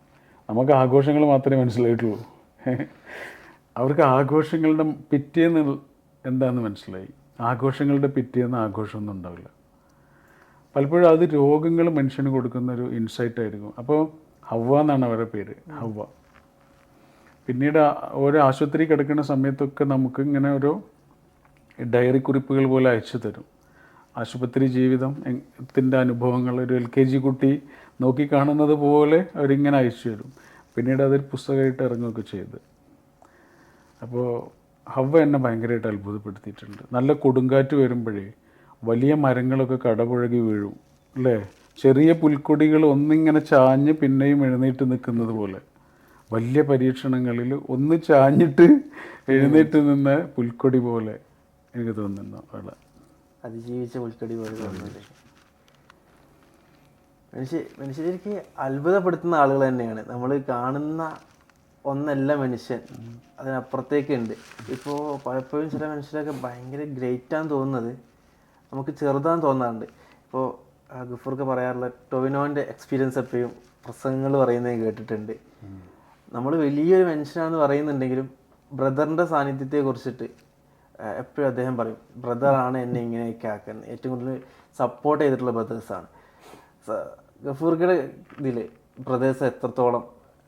നമുക്ക് ആഘോഷങ്ങൾ മാത്രമേ മനസ്സിലായിട്ടുള്ളൂ. അവർക്ക് ആഘോഷങ്ങളുടെ പിറ്റേന്ന് എന്താണെന്ന് മനസ്സിലായി. ആഘോഷങ്ങളുടെ പിറ്റേന്ന് ആഘോഷമൊന്നും ഉണ്ടാവില്ല. പലപ്പോഴും അത് രോഗങ്ങൾ മനുഷ്യന് കൊടുക്കുന്നൊരു ഇൻസൈറ്റ് ആയിരിക്കും. അപ്പോൾ ഹവ്വ എന്നാണ് അവരുടെ പേര്, ഹവ്വ. പിന്നീട് ഓരോ ആശുപത്രി കിടക്കുന്ന സമയത്തൊക്കെ നമുക്ക് ഇങ്ങനെ ഓരോ ഡയറി കുറിപ്പുകൾ പോലെ അയച്ചു തരും. ആശുപത്രി ജീവിതത്തിൻ്റെ അനുഭവങ്ങൾ ഒരു LKG കുട്ടി നോക്കിക്കാണുന്നത് പോലെ അവരിങ്ങനെ അയച്ചു തരും. പിന്നീട് അതൊരു പുസ്തകമായിട്ട് ഇറങ്ങുകയൊക്കെ ചെയ്ത്. അപ്പോൾ ഹവ്വ എന്നെ ഭയങ്കരമായിട്ട് അത്ഭുതപ്പെടുത്തിയിട്ടുണ്ട്. നല്ല കൊടുങ്കാറ്റ് വരുമ്പോഴേ വലിയ മരങ്ങളൊക്കെ കടപുഴകി വീഴും അല്ലേ? ചെറിയ പുൽക്കൊടികൾ ഒന്നിങ്ങനെ ചാഞ്ഞ് പിന്നെയും എഴുന്നേറ്റ് നിൽക്കുന്നത് പോലെ വലിയ പരീക്ഷണങ്ങളിൽ ഒന്ന് ചാഞ്ഞിട്ട് എഴുന്നേറ്റ് നിന്ന പുൽക്കൊടി പോലെ എനിക്ക് തോന്നുന്നു. അവിടെ അതിജീവിച്ച പുൽക്കൊടി പോലെ തോന്നുന്നില്ലേ? മനുഷ്യർക്ക് അത്ഭുതപ്പെടുത്തുന്ന ആളുകൾ തന്നെയാണ്. നമ്മൾ കാണുന്ന ഒന്നല്ല മനുഷ്യൻ, അതിനപ്പുറത്തേക്കുണ്ട്. ഇപ്പോൾ പലപ്പോഴും ചില മനുഷ്യരൊക്കെ ഭയങ്കര ഗ്രേറ്റാന്ന് തോന്നുന്നത് നമുക്ക് ചെറുതാന്ന് തോന്നാറുണ്ട്. ഇപ്പോൾ ഗഫൂർക്ക് പറയാറുള്ള ടൊവിനോൻ്റെ എക്സ്പീരിയൻസ് എപ്പോഴും പ്രസംഗങ്ങൾ പറയുന്നത് കേട്ടിട്ടുണ്ട്. നമ്മൾ വലിയൊരു മനുഷ്യനാണെന്ന് പറയുന്നുണ്ടെങ്കിലും ബ്രദറിൻ്റെ സാന്നിധ്യത്തെ കുറിച്ചിട്ട് എപ്പോഴും അദ്ദേഹം പറയും, ബ്രദറാണ് എന്നെ ഇങ്ങനെയൊക്കെ ആക്കുന്നത്. ഏറ്റവും കൂടുതൽ സപ്പോർട്ട് ചെയ്തിട്ടുള്ള ബ്രദേഴ്സാണ്. ഗഫൂർക്കയുടെ ഇതിൽ ബ്രദേഴ്സ് എത്രത്തോളം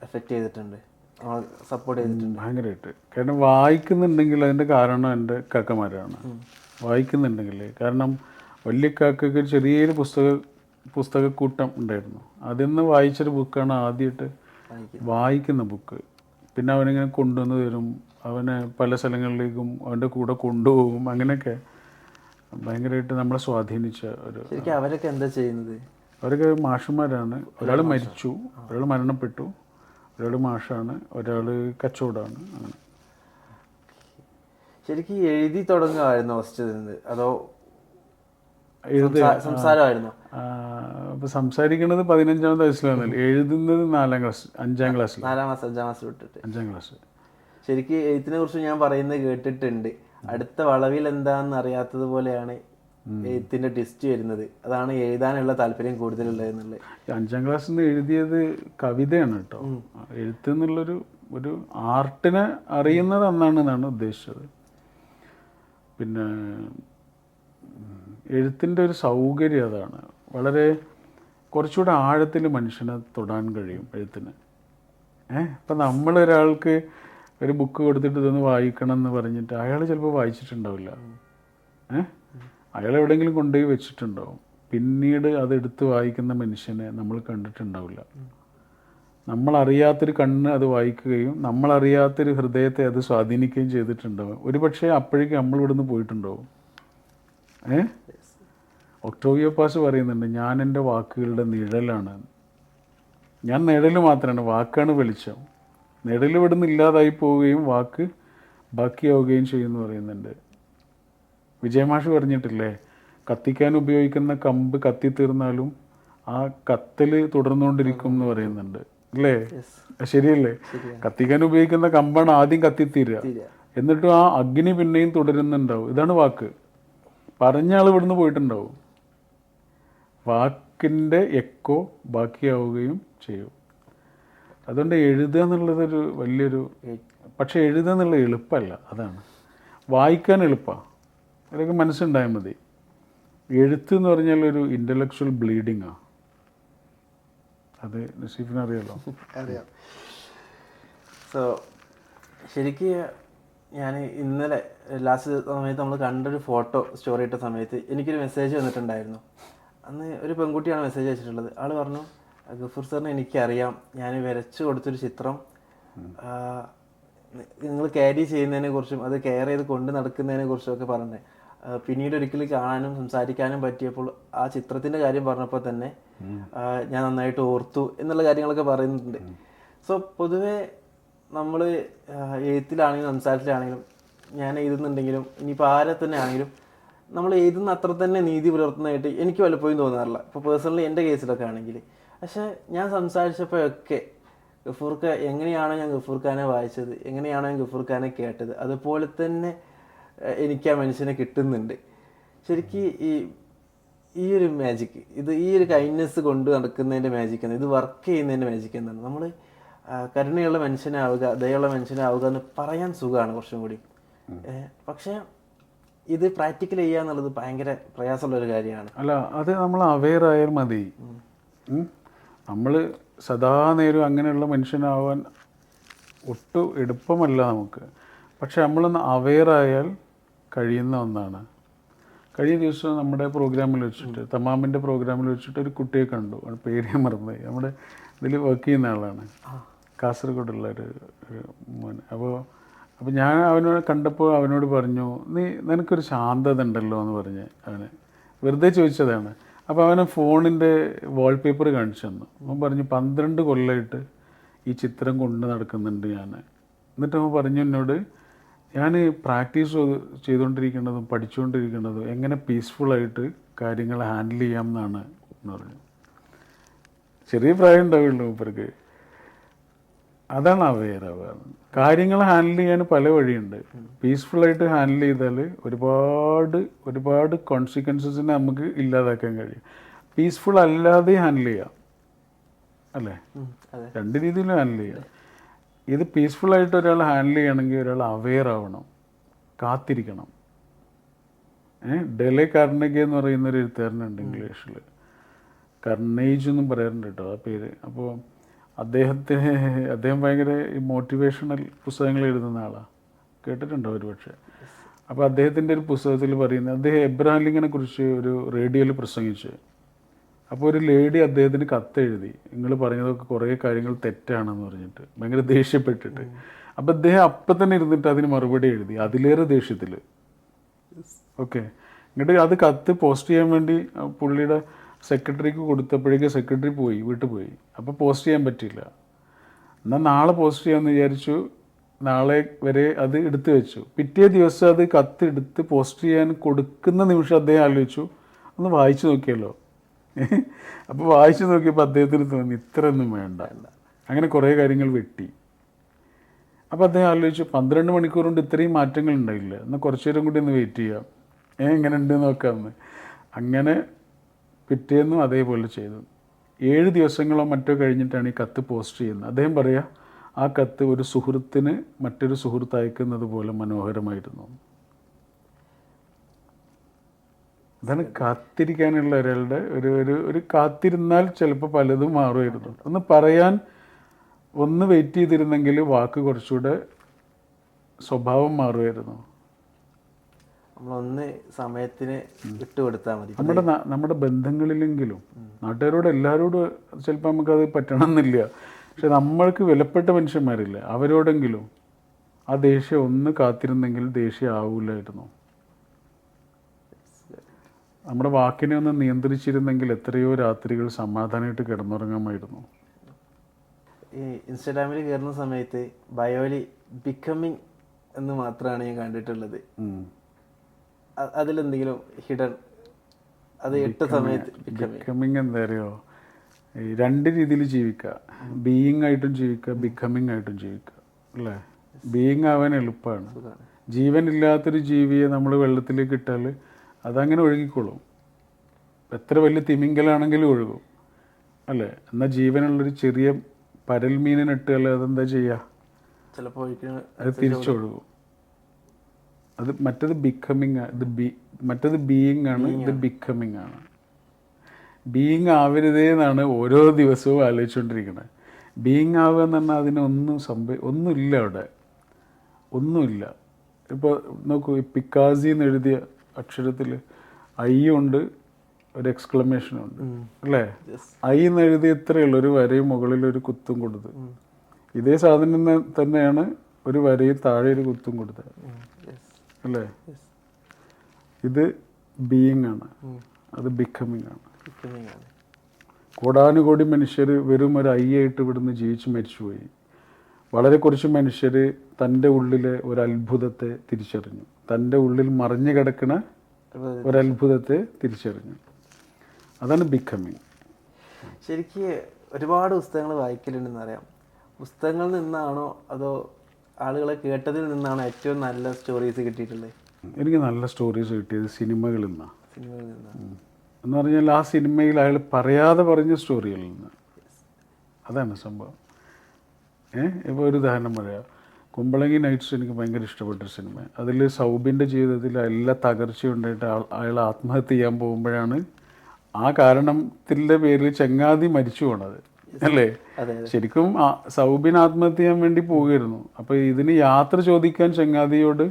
എഫക്റ്റ് ചെയ്തിട്ടുണ്ട്, സപ്പോർട്ട് ചെയ്തിട്ടുണ്ട്? ഭയങ്കരമായിട്ട്. കാരണം വായിക്കുന്നുണ്ടെങ്കിൽ അതിൻ്റെ കാരണം എൻ്റെ കാക്കമാരാണ്. വായിക്കുന്നുണ്ടെങ്കിൽ, കാരണം വലിയ കാക്കയ്ക്ക് ചെറിയൊരു പുസ്തകക്കൂട്ടം ഉണ്ടായിരുന്നു. അതിൽ നിന്ന് വായിച്ചൊരു ബുക്കാണ് ആദ്യമായിട്ട് വായിക്കുന്ന ബുക്ക്. പിന്നെ അവനിങ്ങനെ കൊണ്ടുവന്ന് തരും, അവനെ പല സ്ഥലങ്ങളിലേക്കും അവൻ്റെ കൂടെ കൊണ്ടുപോകും. അങ്ങനെയൊക്കെ ഭയങ്കരമായിട്ട് നമ്മളെ സ്വാധീനിച്ച ഒരു. ശരിക്കും അവരൊക്കെ എന്താ ചെയ്യുന്നത്? അവരൊക്കെ മാഷന്മാരാണ്. ഒരാൾ മരിച്ചു, ഒരാൾ മരണപ്പെട്ടു, ഒരാൾ മാഷാണ്, ഒരാൾ കച്ചവടമാണ്. അങ്ങനെ. ശരിക്കും എഴുതി തുടങ്ങുമായിരുന്നു ഫസ്റ്റ് നിന്ന്, അതോ സംസാരമായിരുന്നു? അപ്പോൾ സംസാരിക്കുന്നത് 15ാമത്തെ വയസ്സിലാണല്ലോ, എഴുതുന്നത് 5ാം ക്ലാസ് 5ാം ക്ലാസ് വിട്ടിട്ട് 5ാം ക്ലാസ്. ശരിക്കും എഴുത്തിനെ കുറിച്ച് ഞാൻ പറയുന്നത് കേട്ടിട്ടുണ്ട്. അടുത്ത വളവിൽ എന്താണെന്ന് അറിയാത്തത് പോലെയാണ് എഴുത്തിന്റെ ടെസ്റ്റ് വരുന്നത്. അതാണ് എഴുതാനുള്ള താല്പര്യം കൂടുതലുള്ളത് എന്നുള്ളത്. 5ാം ക്ലാസ്സിൽ നിന്ന് എഴുതിയത് കവിതയാണ് കേട്ടോ. എഴുത്ത് ഒരു ആർട്ടിനെ അറിയുന്നത് അന്നാണെന്നാണ് ഉദ്ദേശിച്ചത്. പിന്നെ എഴുത്തിൻ്റെ ഒരു സൗകര്യം അതാണ്. വളരെ കുറച്ചുകൂടെ ആഴത്തിൽ മനുഷ്യനെ തൊടാൻ കഴിയും എഴുത്തിന്. ഇപ്പം നമ്മളൊരാൾക്ക് ഒരു ബുക്ക് കൊടുത്തിട്ട് ഇതൊന്ന് വായിക്കണം എന്ന് പറഞ്ഞിട്ട് അയാൾ ചിലപ്പോൾ വായിച്ചിട്ടുണ്ടാവില്ല. അയാൾ എവിടെയെങ്കിലും കൊണ്ടുപോയി വെച്ചിട്ടുണ്ടാവും. പിന്നീട് അതെടുത്ത് വായിക്കുന്ന മനുഷ്യനെ നമ്മൾ കണ്ടിട്ടുണ്ടാവില്ല. നമ്മളറിയാത്തൊരു കണ്ണ് അത് വായിക്കുകയും നമ്മളറിയാത്തൊരു ഹൃദയത്തെ അത് സ്വാധീനിക്കുകയും ചെയ്തിട്ടുണ്ടാവും. ഒരു പക്ഷേ അപ്പോഴേക്കും നമ്മൾ ഇവിടുന്ന് പോയിട്ടുണ്ടാവും. ഒക്ടോവിയോ പാസ് പറയുന്നുണ്ട്, ഞാൻ എൻ്റെ വാക്കുകളുടെ നിഴലാണ്. ഞാൻ നിഴൽ മാത്രമാണ്, വാക്കാണ് വെളിച്ചം. നിഴൽ ഇവിടുന്ന് ഇല്ലാതായി പോവുകയും വാക്ക് ബാക്കിയാവുകയും ചെയ്യുമെന്ന് പറയുന്നുണ്ട്. വിജയമാഷ് പറഞ്ഞിട്ടില്ലേ, കത്തിക്കാൻ ഉപയോഗിക്കുന്ന കമ്പ് കത്തിത്തീർന്നാലും ആ കത്തൽ തുടർന്നുകൊണ്ടിരിക്കും എന്ന് പറയുന്നുണ്ട് അല്ലേ? ശരിയല്ലേ? കത്തിക്കാൻ ഉപയോഗിക്കുന്ന കമ്പാണ് ആദ്യം കത്തിത്തീരുക, എന്നിട്ടും ആ അഗ്നി പിന്നെയും തുടരുന്നുണ്ടാവും. ഇതാണ് വാക്ക്. പറഞ്ഞ ആൾ ഇവിടുന്ന് പോയിട്ടുണ്ടാവും. വാക്കിൻ്റെ എക്കോ ബാക്കിയാവുകയും ചെയ്യും. അതുകൊണ്ട് എഴുതുക എന്നുള്ളതൊരു വലിയൊരു, പക്ഷെ എഴുതുക എന്നുള്ളത് എളുപ്പമല്ല. അതാണ്. വായിക്കാൻ എളുപ്പമാണ്, അതൊക്കെ മനസ്സുണ്ടായാൽ മതി. എഴുത്ത് എന്ന് പറഞ്ഞാൽ ഒരു ഇൻ്റലക്ച്വൽ ബ്ലീഡിങ്ങാണ്. അത് നസീഫിന് അറിയാലോ. അറിയാം. സോ ശരിക്കും ഞാൻ ഇന്നലെ ലാസ്റ്റ് സമയത്ത് നമ്മൾ കണ്ടൊരു ഫോട്ടോ സ്റ്റോറി ഇട്ട സമയത്ത് എനിക്കൊരു മെസ്സേജ് വന്നിട്ടുണ്ടായിരുന്നു. അന്ന് ഒരു പെൺകുട്ടിയാണ് മെസ്സേജ് അയച്ചിട്ടുള്ളത്. ആൾ പറഞ്ഞു, ഗഫൂർ സാറിന് എനിക്കറിയാം, ഞാൻ വരച്ചു കൊടുത്തൊരു ചിത്രം നിങ്ങൾ ക്യാരി ചെയ്യുന്നതിനെ കുറിച്ചും അത് കെയർ ചെയ്ത് കൊണ്ട് നടക്കുന്നതിനെ കുറിച്ചും ഒക്കെ പറഞ്ഞത്. പിന്നീട് ഒരിക്കലും കാണാനും സംസാരിക്കാനും പറ്റിയപ്പോൾ ആ ചിത്രത്തിൻ്റെ കാര്യം പറഞ്ഞപ്പോൾ തന്നെ ഞാൻ നന്നായിട്ട് ഓർത്തു എന്നുള്ള കാര്യങ്ങളൊക്കെ പറയുന്നുണ്ട്. സോ പൊതുവേ നമ്മൾ എഴുത്തിലാണെങ്കിലും സംസാരത്തിലാണെങ്കിലും ഞാൻ എഴുതുന്നുണ്ടെങ്കിലും ഇനിയിപ്പോൾ ആരെ തന്നെ ആണെങ്കിലും നമ്മൾ എഴുതുന്ന അത്ര തന്നെ നീതി പുലർത്തുന്നതായിട്ട് എനിക്ക് പലപ്പോഴും തോന്നാറില്ല. ഇപ്പോൾ പേഴ്സണലി എൻ്റെ കേസിലൊക്കെ ആണെങ്കിൽ. പക്ഷേ ഞാൻ സംസാരിച്ചപ്പോഴൊക്കെ ഗഫൂർക്ക് എങ്ങനെയാണോ ഞാൻ ഗഫൂർ ഖാനെ വായിച്ചത്, എങ്ങനെയാണോ ഞാൻ ഗഫൂർ ഖാനെ കേട്ടത്, അതുപോലെ തന്നെ എനിക്ക് ആ മനുഷ്യനെ കിട്ടുന്നുണ്ട്. ശരിക്കും ഈ ഒരു മാജിക്ക്, ഈ ഒരു കൈൻഡ്നെസ് കൊണ്ട് നടക്കുന്നതിൻ്റെ മാജിക് ആണ്, ഇത് വർക്ക് ചെയ്യുന്നതിൻ്റെ മാജിക് എന്താണ്? നമ്മൾ കരുണയുള്ള മനുഷ്യനാവുക, ദയുള്ള മനുഷ്യനാവുക എന്ന് പറയാൻ സുഖമാണ് കുറച്ചും കൂടി. പക്ഷേ ഇത് പ്രാക്ടിക്കൽ ചെയ്യുക എന്നുള്ളത് ഭയങ്കര പ്രയാസമുള്ളൊരു കാര്യമാണ്. അല്ല, അത് നമ്മൾ അവെയർ ആയാൽ മതി. നമ്മൾ സദാ നേരം അങ്ങനെയുള്ള മനുഷ്യനാവാൻ ഒട്ടും എളുപ്പമല്ല നമുക്ക്. പക്ഷെ നമ്മളൊന്ന് അവെയർ ആയാൽ കഴിയുന്ന ഒന്നാണ്. കഴിഞ്ഞ ദിവസം നമ്മുടെ പ്രോഗ്രാമിൽ വെച്ചിട്ട്, തമാമിൻ്റെ പ്രോഗ്രാമിൽ വെച്ചിട്ട് ഒരു കുട്ടിയെ കണ്ടു. പേര് മറന്നുപോയി. നമ്മുടെ ഇതിൽ വർക്ക് ചെയ്യുന്ന ആളാണ്, കാസർഗോഡുള്ള ഒരു മോൻ. അപ്പോൾ ഞാൻ അവനോട് കണ്ടപ്പോൾ അവനോട് പറഞ്ഞു, നിനക്കൊരു ശാന്തത ഉണ്ടല്ലോ എന്ന് പറഞ്ഞ് അവന് വെറുതെ ചോദിച്ചതാണ്. അപ്പോൾ അവന് ഫോണിൻ്റെ വാൾപേപ്പർ കാണിച്ചു തന്നു. അവൻ പറഞ്ഞു 12 കൊല്ലമായിട്ട് ഈ ചിത്രം കൊണ്ട് നടക്കുന്നുണ്ട് ഞാൻ. എന്നിട്ട് അവൻ പറഞ്ഞു എന്നോട്, ഞാൻ പ്രാക്ടീസ് ചെയ്തുകൊണ്ടിരിക്കുന്നതും പഠിച്ചുകൊണ്ടിരിക്കുന്നതും എങ്ങനെ പീസ്ഫുള്ളായിട്ട് കാര്യങ്ങൾ ഹാൻഡിൽ ചെയ്യാം എന്നാണ് എന്ന് പറഞ്ഞു. ചെറിയ പ്രായം ഉണ്ടാവുള്ളൂ മൂപ്പർക്ക്. അതാണ് അവെയർ ആവുക. കാര്യങ്ങൾ ഹാൻഡിൽ ചെയ്യാൻ പല വഴിയുണ്ട്. പീസ്ഫുള്ളായിട്ട് ഹാൻഡിൽ ചെയ്താൽ ഒരുപാട് കോൺസിക്വൻസസിനെ നമുക്ക് ഇല്ലാതാക്കാൻ കഴിയും. പീസ്ഫുൾ അല്ലാതെ ഹാൻഡിൽ ചെയ്യാം, അല്ലേ? 2 രീതിയിലും ഹാൻഡിൽ ചെയ്യാം. ഇത് പീസ്ഫുള്ളായിട്ട് ഒരാൾ ഹാൻഡിൽ ചെയ്യണമെങ്കിൽ ഒരാൾ അവെയർ ആവണം, കാത്തിരിക്കണം. ഡെലെ കാർണഗി എന്ന് പറയുന്നൊരു എഴുത്തുകാരനുണ്ട് ഇംഗ്ലീഷിൽ, കർണേജ് എന്നും പറയാറുണ്ട് കേട്ടോ ആ പേര്. അപ്പോൾ അദ്ദേഹം ഭയങ്കര മോട്ടിവേഷണൽ പുസ്തകങ്ങൾ എഴുതുന്ന ആളാണ്, കേട്ടിട്ടുണ്ടോ ഒരുപക്ഷെ. അപ്പോൾ അദ്ദേഹത്തിൻ്റെ ഒരു പുസ്തകത്തിൽ പറയുന്നത്, അദ്ദേഹം എബ്രഹാം ലിങ്കനെ കുറിച്ച് ഒരു റേഡിയോയിൽ പ്രസംഗിച്ച്, അപ്പോൾ ഒരു ലേഡി അദ്ദേഹത്തിന് കത്തെഴുതി, നിങ്ങൾ പറഞ്ഞതൊക്കെ കുറേ കാര്യങ്ങൾ തെറ്റാണെന്ന് പറഞ്ഞിട്ട്, ഭയങ്കര ദേഷ്യപ്പെട്ടിട്ട്. അപ്പോൾ അദ്ദേഹം അപ്പം തന്നെ ഇരുന്നിട്ട് അതിന് മറുപടി എഴുതി, അതിലേറെ ദേഷ്യത്തിൽ. ഓക്കെ, എന്നിട്ട് അത് കത്ത് പോസ്റ്റ് ചെയ്യാൻ വേണ്ടി പുള്ളിയുടെ സെക്രട്ടറിക്ക് കൊടുത്തപ്പോഴേക്ക് സെക്രട്ടറി വീട്ടിൽ പോയി. അപ്പോൾ പോസ്റ്റ് ചെയ്യാൻ പറ്റില്ല. എന്നാൽ നാളെ പോസ്റ്റ് ചെയ്യാമെന്ന് വിചാരിച്ചു. നാളെ വരെ അത് എടുത്തു വെച്ചു. പിറ്റേ ദിവസം അത് കത്ത് എടുത്ത് പോസ്റ്റ് ചെയ്യാൻ കൊടുക്കുന്ന നിമിഷം അദ്ദേഹം ആലോചിച്ചു, ഒന്ന് വായിച്ചു നോക്കിയല്ലോ. അപ്പോൾ വായിച്ചു നോക്കിയപ്പോൾ അദ്ദേഹത്തിന് തോന്നി ഇത്രയൊന്നും വേണ്ട. അങ്ങനെ കുറേ കാര്യങ്ങൾ വെട്ടി. അപ്പോൾ അദ്ദേഹം ആലോചിച്ചു, 12 മണിക്കൂർ കൊണ്ട് ഇത്രയും മാറ്റങ്ങൾ ഉണ്ടായില്ല, എന്നാൽ കുറച്ചു നേരം കൂടി ഒന്ന് വെയിറ്റ് ചെയ്യാം, എങ്ങനെ ഉണ്ട് നോക്കാമെന്ന്. അങ്ങനെ പിറ്റേന്നും അതേപോലെ ചെയ്തു. 7 ദിവസങ്ങളോ മറ്റോ കഴിഞ്ഞിട്ടാണ് ഈ കത്ത് പോസ്റ്റ് ചെയ്യുന്നത്. അദ്ദേഹം പറയുക, ആ കത്ത് ഒരു സുഹൃത്തിന് മറ്റൊരു സുഹൃത്ത് അയക്കുന്നത് പോലെ മനോഹരമായിരുന്നു. അതാണ് കാത്തിരിക്കാനുള്ള ഒരാളുടെ ഒരു കാത്തിരുന്നാൽ ചിലപ്പോൾ പലതും മാറുമായിരുന്നു. ഒന്ന് പറയാൻ ഒന്ന് വെയിറ്റ് ചെയ്തിരുന്നെങ്കിൽ വാക്ക് കുറച്ചുകൂടെ സ്വഭാവം മാറുമായിരുന്നു. നമ്മളൊന്ന് സമയത്തിന് വിട്ടുകൊടുത്താൽ മതി. നമ്മുടെ ബന്ധങ്ങളിലെങ്കിലും, നാട്ടുകാരോട് എല്ലാവരോടും ചിലപ്പോൾ നമുക്കത് പറ്റണമെന്നില്ല, പക്ഷെ നമ്മൾക്ക് വിലപ്പെട്ട മനുഷ്യന്മാരില്ല, അവരോടെങ്കിലും ആ ദേഷ്യം ഒന്ന് കാത്തിരുന്നെങ്കിൽ ദേഷ്യം ആവൂലായിരുന്നു. നമ്മുടെ വാക്കിനെ ഒന്ന് നിയന്ത്രിച്ചിരുന്നെങ്കിൽ എത്രയോ രാത്രികൾ സമാധാനമായിട്ട് കിടന്നുറങ്ങാമായിരുന്നു. ഈ ഇൻസ്റ്റാഗ്രാമിൽ കയറുന്ന സമയത്ത് ബയോലി ബിക്കമിങ് എന്ന് മാത്രമാണ് ഞാൻ കണ്ടിട്ടുള്ളത്. അതിലെന്തെങ്കിലും ഹിഡൻ, അത് ഇട്ട സമയത്ത് ബിക്കമിങ് എന്താ അറിയോ, 2 രീതിയിൽ ജീവിക്കുക. ബീയിങ് ആയിട്ടും ജീവിക്കുക, ബിക്കമിങ് ആയിട്ടും ജീവിക്കുക, അല്ലേ? ബീയിങ് ആവാൻ എളുപ്പമാണ്. ജീവനില്ലാത്തൊരു ജീവിയെ നമ്മൾ വെള്ളത്തിലേക്ക് ഇട്ടാൽ അതങ്ങനെ ഒഴുകിക്കോളും. എത്ര വലിയ തിമിങ്കലാണെങ്കിലും ഒഴുകും, അല്ലേ? എന്നാൽ ജീവനുള്ളൊരു ചെറിയ പരൽമീനിനെ ഇട്ടാൽ അതെന്താ ചെയ്യുക? ചിലപ്പോൾ അത് തിരിച്ചൊഴുകും. അത് മറ്റേത് ബിക്കമിങ്, മറ്റേത് ബീയിങ് ആണ്, ഇത് ബിക്കമിങ് ആണ്. ബീയിങ് ആവരുതേ എന്നാണ് ഓരോ ദിവസവും ആലോചിച്ചുകൊണ്ടിരിക്കുന്നത്. ബീയിങ് ആവുക എന്ന് പറഞ്ഞാൽ അതിനൊന്നും ഒന്നുമില്ല അവിടെ, ഒന്നുമില്ല. ഇപ്പോൾ നോക്കൂ, ഈ പിക്കാസി എന്ന് എഴുതിയ അക്ഷരത്തിൽ ഐ ഉണ്ട്, ഒരു എക്സ്ക്ലമേഷനും ഉണ്ട് അല്ലേ? ഐ എന്ന് എഴുതിയ ഇത്രയേ ഉള്ളൂ, ഒരു വരയും മുകളിൽ ഒരു കുത്തും കൊടുത്ത്. ഇതേ സാധനം തന്നെയാണ് ഒരു വരയും താഴെ ഒരു കുത്തും കൊടുത്തത് അല്ലേ? ഇത് ബീയിങ് ആണ്, അത് ബിക്കമിങ് ആണ്. കോടാനുകോടി മനുഷ്യർ വെറും ഒരു ഐ ആയിട്ട് ഇവിടുന്ന് ജീവിച്ച് മരിച്ചുപോയി. വളരെ കുറച്ച് മനുഷ്യർ തൻ്റെ ഉള്ളിലെ ഒരു അത്ഭുതത്തെ തിരിച്ചറിഞ്ഞു, തൻ്റെ ഉള്ളിൽ മറിഞ്ഞു കിടക്കുന്ന ഒരത്ഭുതത്തെ തിരിച്ചറിഞ്ഞു. അതാണ് ബിക്കമിങ്. ശരിക്ക് ഒരുപാട് പുസ്തകങ്ങൾ വായിക്കലുണ്ടെന്ന് അറിയാം. പുസ്തകങ്ങളിൽ നിന്നാണോ അതോ ആളുകളെ കേട്ടതിൽ നിന്നാണോ ഏറ്റവും നല്ല സ്റ്റോറീസ് കിട്ടിയിട്ടുള്ളത്? എനിക്ക് നല്ല സ്റ്റോറീസ് കിട്ടിയത് സിനിമകളിൽ നിന്നാണ്. സിനിമകളിൽ നിന്നാണ് എന്ന് പറഞ്ഞാൽ ആ സിനിമയിൽ അയാൾ പറയാതെ പറഞ്ഞ സ്റ്റോറികളിൽ നിന്ന്. അതാണ് സംഭവം. ഇപ്പോൾ ഒരു ഉദാഹരണം പറയാം, കുമ്പളങ്ങി നൈറ്റ്സ് എനിക്ക് ഭയങ്കര ഇഷ്ടപ്പെട്ടൊരു സിനിമ. അതിൽ സൗബിൻ്റെ ജീവിതത്തിൽ എല്ലാ തകർച്ചയുണ്ടായിട്ട് അയാൾ ആത്മഹത്യ ചെയ്യാൻ പോകുമ്പോഴാണ് ആ കാരണത്തിൻ്റെ പേരിൽ ചങ്ങാതി മരിച്ചു പോണത് അല്ലേ? ശരിക്കും സൗബിൻ ആത്മഹത്യ ചെയ്യാൻ വേണ്ടി പോവുകയായിരുന്നു. അപ്പോൾ ഇതിന് യാത്ര ചോദിക്കാൻ ചങ്ങാതിയോട്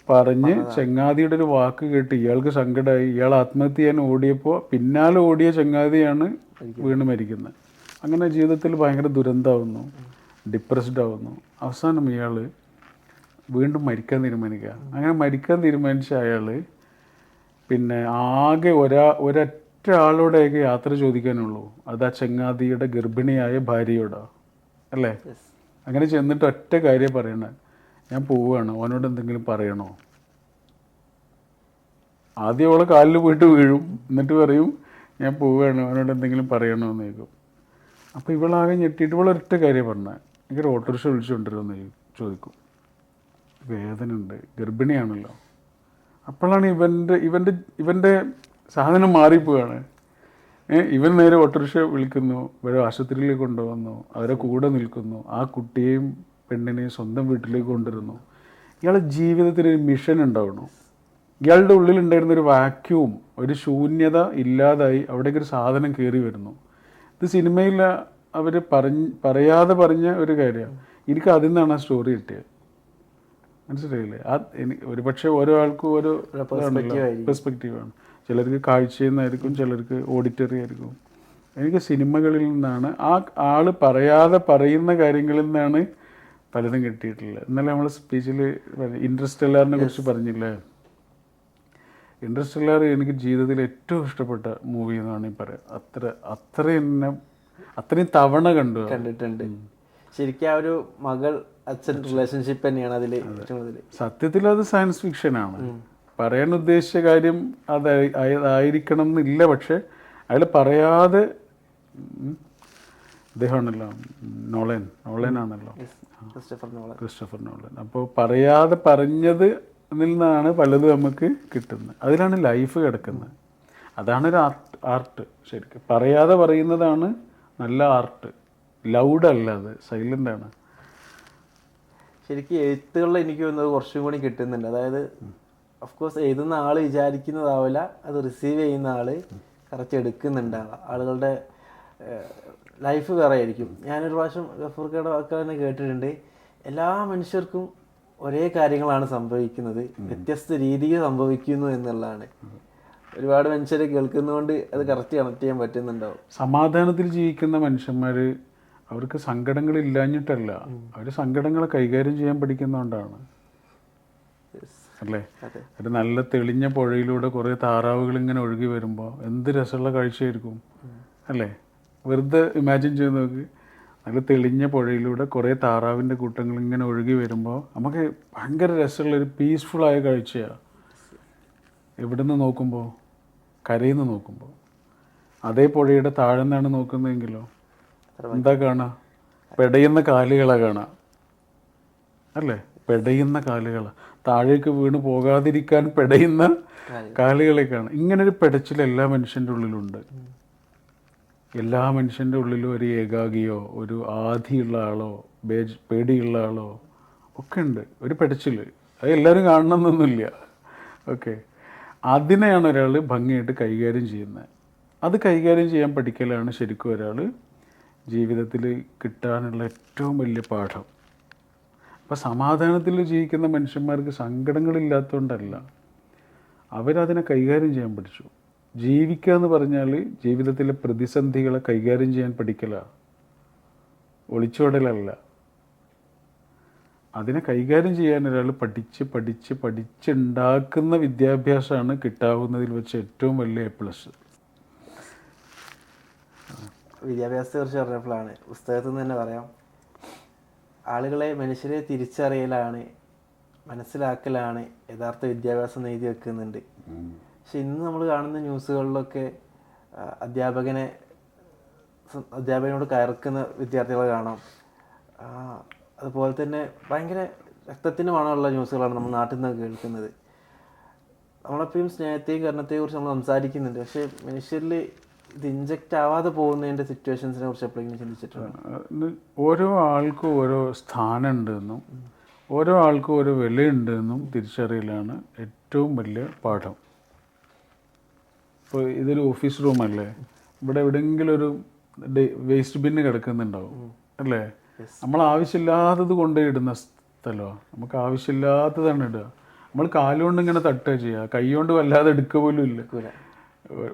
പറഞ്ഞ് ചങ്ങാതിയുടെ ഒരു വാക്ക് കേട്ട് ഇയാൾക്ക് സങ്കടമായി, ഇയാൾ ആത്മഹത്യ ചെയ്യാൻ ഓടിയപ്പോൾ പിന്നാലെ ഓടിയ ചങ്ങാതിയാണ് വീണ് മരിക്കുന്നത്. അങ്ങനെ ജീവിതത്തിൽ ഭയങ്കര ദുരന്തമാവുന്നു, ഡിപ്രസ്ഡ് ആവുന്നു. അവസാനം ഇയാൾ വീണ്ടും മരിക്കാൻ തീരുമാനിക്കുക. അങ്ങനെ മരിക്കാൻ തീരുമാനിച്ച അയാൾ പിന്നെ ആകെ ഒരൊറ്റ ആളോടെയൊക്കെ യാത്ര ചോദിക്കാനുള്ളൂ, അത് ആ ചങ്ങാതിയുടെ ഗർഭിണിയായ ഭാര്യയോടാ അല്ലേ? അങ്ങനെ ചെന്നിട്ട് ഒറ്റ കാര്യം പറയണേ, ഞാൻ പോവുകയാണ്, അവനോട് എന്തെങ്കിലും പറയണോ? ആദ്യം അവളെ കാലിൽ പോയിട്ട് വീഴും, എന്നിട്ട് പറയും ഞാൻ പോവുകയാണ്, അവനോട് എന്തെങ്കിലും പറയണോ എന്ന് ചോദിക്കും. അപ്പോൾ ഇവളാകെ ഞെട്ടിയിട്ട് ഇവളൊരൊറ്റ കാര്യം പറഞ്ഞാൽ, എനിക്കൊരു ഓട്ടോറിക്ഷ വിളിച്ചുകൊണ്ടിരുമെന്ന് ചോദിക്കും. വേദന ഉണ്ട്, ഗർഭിണിയാണല്ലോ. അപ്പോഴാണ് ഇവൻ്റെ സാധനം മാറിപ്പോവാണ്. ഇവൻ നേരെ ഓട്ടോറിക്ഷ വിളിക്കുന്നു, ഇവരെ ആശുപത്രിയിലേക്ക് കൊണ്ടുവന്നു, അവരെ കൂടെ നിൽക്കുന്നു, ആ കുട്ടിയെയും പെണ്ണിനെയും സ്വന്തം വീട്ടിലേക്ക് കൊണ്ടുവരുന്നു. ഇയാളുടെ ജീവിതത്തിൽ ഒരു മിഷൻ ഉണ്ടാവണം. ഇയാളുടെ ഉള്ളിലുണ്ടായിരുന്ന ഒരു വാക്യൂം, ഒരു ശൂന്യത ഇല്ലാതായി അവിടേക്ക് ഒരു സാധനം കയറി വരുന്നു. ഇത് സിനിമയിൽ അവർ പറയാതെ പറഞ്ഞ ഒരു കാര്യമാണ്. എനിക്ക് അതിൽ നിന്നാണ് ആ സ്റ്റോറി കിട്ടിയത്. മനസ്സിലായില്ലേ? ഒരു പക്ഷേ ഓരോ ആൾക്കും ഓരോ പെർസ്പെക്റ്റീവാണ്. ചിലർക്ക് കാഴ്ചയിൽ നിന്നായിരിക്കും, ചിലർക്ക് ഓഡിറ്ററി ആയിരിക്കും. എനിക്ക് സിനിമകളിൽ നിന്നാണ്, ആ ആള് പറയാതെ പറയുന്ന കാര്യങ്ങളിൽ നിന്നാണ് പലതും കിട്ടിയിട്ടുള്ളത്. ഇന്നലെ നമ്മൾ സ്പീച്ചിൽ ഇൻട്രസ്റ്റെല്ലാറിനെ കുറിച്ച് പറഞ്ഞില്ലേ? ഇൻട്രസ്റ്റെല്ലാർ എനിക്ക് ജീവിതത്തിൽ ഏറ്റവും ഇഷ്ടപ്പെട്ട മൂവി എന്ന് വേണമെങ്കിൽ പറയാം. അത്രയും തവണ കണ്ടിട്ടുണ്ട്. ശരിക്കും ആ ഒരു മകൾ അച്ഛൻ റിലേഷൻഷിപ്പ് തന്നെയാണ് അതിൽ. സത്യത്തിൽ അത് സയൻസ് ഫിക്ഷനാണ്. പറയാൻ ഉദ്ദേശിച്ച കാര്യം അതായിരിക്കണം എന്നില്ല, പക്ഷെ അയാൾ പറയാതെ, അദ്ദേഹമാണല്ലോ നോളനാണല്ലോ, ക്രിസ്റ്റഫർ നോളൻ. അപ്പോൾ പറയാതെ പറഞ്ഞത് നിന്നാണ് പലതും നമുക്ക് കിട്ടുന്നത്. അതിലാണ് ലൈഫ് കിടക്കുന്നത്. അതാണ് ഒരു ആർട്ട്. ശരിക്കും പറയാതെ പറയുന്നതാണ് നല്ല ആർട്ട്. ലൗഡല്ല, അത് സൈലൻ്റ് ആണ്. ശരിക്കും എഴുത്തുകളിൽ എനിക്ക് തോന്നുന്നത് കുറച്ചും കൂടി കിട്ടുന്നുണ്ട്. അതായത് ഓഫ്കോഴ്സ് എഴുതുന്ന ആൾ വിചാരിക്കുന്നതാവില്ല, അത് റിസീവ് ചെയ്യുന്ന ആൾ കറക്റ്റ് എടുക്കുന്നുണ്ടാവുക. ആളുകളുടെ ലൈഫ് വേറെ ആയിരിക്കും. ഞാനൊരു പ്രാവശ്യം ഗഫൂർക്കയുടെ വാക്ക് തന്നെ കേട്ടിട്ടുണ്ട്, എല്ലാ മനുഷ്യർക്കും ഒരേ കാര്യങ്ങളാണ് സംഭവിക്കുന്നത്, വ്യത്യസ്ത രീതിയിൽ സംഭവിക്കുന്നു എന്നുള്ളതാണ്. ഒരുപാട് മനുഷ്യരെ കേൾക്കുന്നതുകൊണ്ട് അത് കറക്റ്റ് കണക്ട് ചെയ്യാൻ പറ്റുന്നുണ്ടാവും. സമാധാനത്തിൽ ജീവിക്കുന്ന മനുഷ്യന്മാർ അവർക്ക് സങ്കടങ്ങൾ ഇല്ലാഞ്ഞിട്ടല്ല, അവർ സങ്കടങ്ങളെ കൈകാര്യം ചെയ്യാൻ പഠിക്കുന്നതുകൊണ്ടാണ് അല്ലേ? ഒരു നല്ല തെളിഞ്ഞ പുഴയിലൂടെ കുറേ താറാവുകൾ ഇങ്ങനെ ഒഴുകി വരുമ്പോൾ എന്ത് രസമുള്ള കാഴ്ചയായിരിക്കും അല്ലേ? വെറുതെ ഇമാജിൻ ചെയ്ത് നോക്ക്, നല്ല തെളിഞ്ഞ പുഴയിലൂടെ കുറേ താറാവിൻ്റെ കൂട്ടങ്ങൾ ഇങ്ങനെ ഒഴുകി വരുമ്പോൾ നമുക്ക് ഭയങ്കര രസമുള്ളൊരു പീസ്ഫുള്ളായ കാഴ്ചയാണ്. എവിടെ നിന്ന് നോക്കുമ്പോൾ? കരയിൽ നിന്ന് നോക്കുമ്പോൾ. അതേ പുഴയുടെ താഴെ നിന്നാണ് നോക്കുന്നതെങ്കിലോ എന്താ കാണാം? പെടയുന്ന കാലുകളാണ് കാണാം അല്ലേ? പെടയുന്ന കാലുകളാണ്, താഴേക്ക് വീണ് പോകാതിരിക്കാൻ പെടയുന്ന കാലുകളെ കാണാം. ഇങ്ങനൊരു പെടച്ചിൽ എല്ലാ മനുഷ്യൻ്റെ ഉള്ളിലുണ്ട്. എല്ലാ മനുഷ്യൻ്റെ ഉള്ളിലും ഒരു ഏകാഗിയോ ഒരു ആധിയുള്ള ആളോ പേടിയുള്ള ആളോ ഒക്കെ ഉണ്ട്, ഒരു പെടച്ചിൽ. അത് എല്ലാവരും കാണണമെന്നൊന്നുമില്ല. ഓക്കെ, അതിനെയാണ് ഒരാൾ ഭംഗിയായിട്ട് കൈകാര്യം ചെയ്യുന്നത്. അത് കൈകാര്യം ചെയ്യാൻ പഠിക്കലാണ് ശരിക്കും ഒരാൾ ജീവിതത്തിൽ കിട്ടാനുള്ള ഏറ്റവും വലിയ പാഠം. അപ്പോൾ സമാധാനത്തിൽ ജീവിക്കുന്ന മനുഷ്യന്മാർക്ക് സങ്കടങ്ങളില്ലാത്തതുകൊണ്ടല്ല, അവരതിനെ കൈകാര്യം ചെയ്യാൻ പഠിച്ചു. ജീവിക്കുക എന്ന് പറഞ്ഞാൽ ജീവിതത്തിലെ പ്രതിസന്ധികളെ കൈകാര്യം ചെയ്യാൻ പഠിക്കലാണ്, ഒളിച്ചോടലല്ല. അതിനെ കൈകാര്യം ചെയ്യാൻ ഒരാൾ പഠിച്ചുണ്ടാക്കുന്ന വിദ്യാഭ്യാസമാണ് കിട്ടാവുന്നതിൽ വെച്ച് ഏറ്റവും വലിയ A+. വിദ്യാഭ്യാസത്തെ കുറിച്ച് പറഞ്ഞപ്പോഴാണ്, പുസ്തകത്തിൽ നിന്ന് തന്നെ പറയാം, മനുഷ്യരെ തിരിച്ചറിയലാണ്, മനസ്സിലാക്കലാണ് യഥാർത്ഥ വിദ്യാഭ്യാസം എഴുതി വെക്കുന്നുണ്ട്. പക്ഷെ ഇന്ന് നമ്മൾ കാണുന്ന ന്യൂസുകളിലൊക്കെ അധ്യാപകനോട് കയർക്കുന്ന വിദ്യാർത്ഥികളെ കാണാം. അതുപോലെ തന്നെ ഭയങ്കര രക്തത്തിന് മണമുള്ള ന്യൂസുകളാണ് നമ്മൾ നാട്ടിൽ നിന്ന് കേൾക്കുന്നത്. നമ്മളെപ്പോഴും സ്നേഹത്തെയും കരുണത്തെയും കുറിച്ച് നമ്മൾ സംസാരിക്കുന്നുണ്ട്, പക്ഷേ മനുഷ്യരിൽ ഇത് ഇൻജക്റ്റ് ആവാതെ പോകുന്നതിൻ്റെ സിറ്റുവേഷൻസിനെ കുറിച്ച് എപ്പോഴെങ്കിലും ചിന്തിച്ചിട്ടുണ്ട്? ഓരോ ആൾക്കും ഓരോ സ്ഥാനം ഉണ്ടെന്നും ഓരോ ആൾക്കും ഓരോ വിലയുണ്ടെന്നും തിരിച്ചറിയലാണ് ഏറ്റവും വലിയ പാഠം. ഇപ്പോൾ ഇതൊരു ഓഫീസ് റൂമല്ലേ, ഇവിടെ എവിടെയെങ്കിലും ഒരു വേസ്റ്റ് ബിന്ന് കിടക്കുന്നുണ്ടാവും അല്ലേ? നമ്മൾ ആവശ്യമില്ലാത്തത് കൊണ്ടുപോയി ഇടുന്ന സ്ഥലമാണ്. നമുക്ക് ആവശ്യമില്ലാത്തതാണ് ഇടുക. നമ്മൾ കാലുകൊണ്ട് ഇങ്ങനെ തട്ടുക ചെയ്യുക, കൈ കൊണ്ട് വല്ലാതെ എടുക്കുക പോലും ഇല്ല.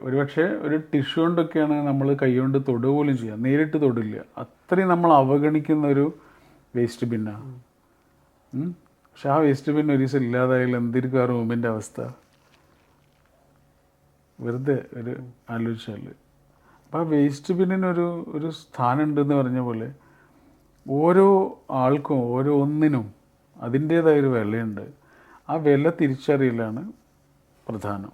ഒരുപക്ഷെ ഒരു ടിഷ്യൂ കൊണ്ടൊക്കെയാണ് നമ്മൾ കൈ കൊണ്ട് തൊടുക പോലും ചെയ്യുക, നേരിട്ട് തൊടില്ല. അത്രയും നമ്മൾ അവഗണിക്കുന്ന ഒരു വേസ്റ്റ് ബിന്നാണ്. പക്ഷെ ആ വേസ്റ്റ് ബിൻ ഒരു ദിവസം ഇല്ലാതായാലും എന്തിരിക്കും ആ റൂമിൻ്റെ അവസ്ഥ? വെറുതെ ഒരു ആലോചിച്ചാൽ. അപ്പോൾ ആ വേസ്റ്റ് ബിന്നിനൊരു സ്ഥാനം ഉണ്ടെന്ന് പറഞ്ഞ പോലെ ഓരോ ആൾക്കും ഓരോ ഒന്നിനും അതിൻ്റേതായൊരു വിലയുണ്ട്. ആ വില തിരിച്ചറിയലാണ് പ്രധാനം.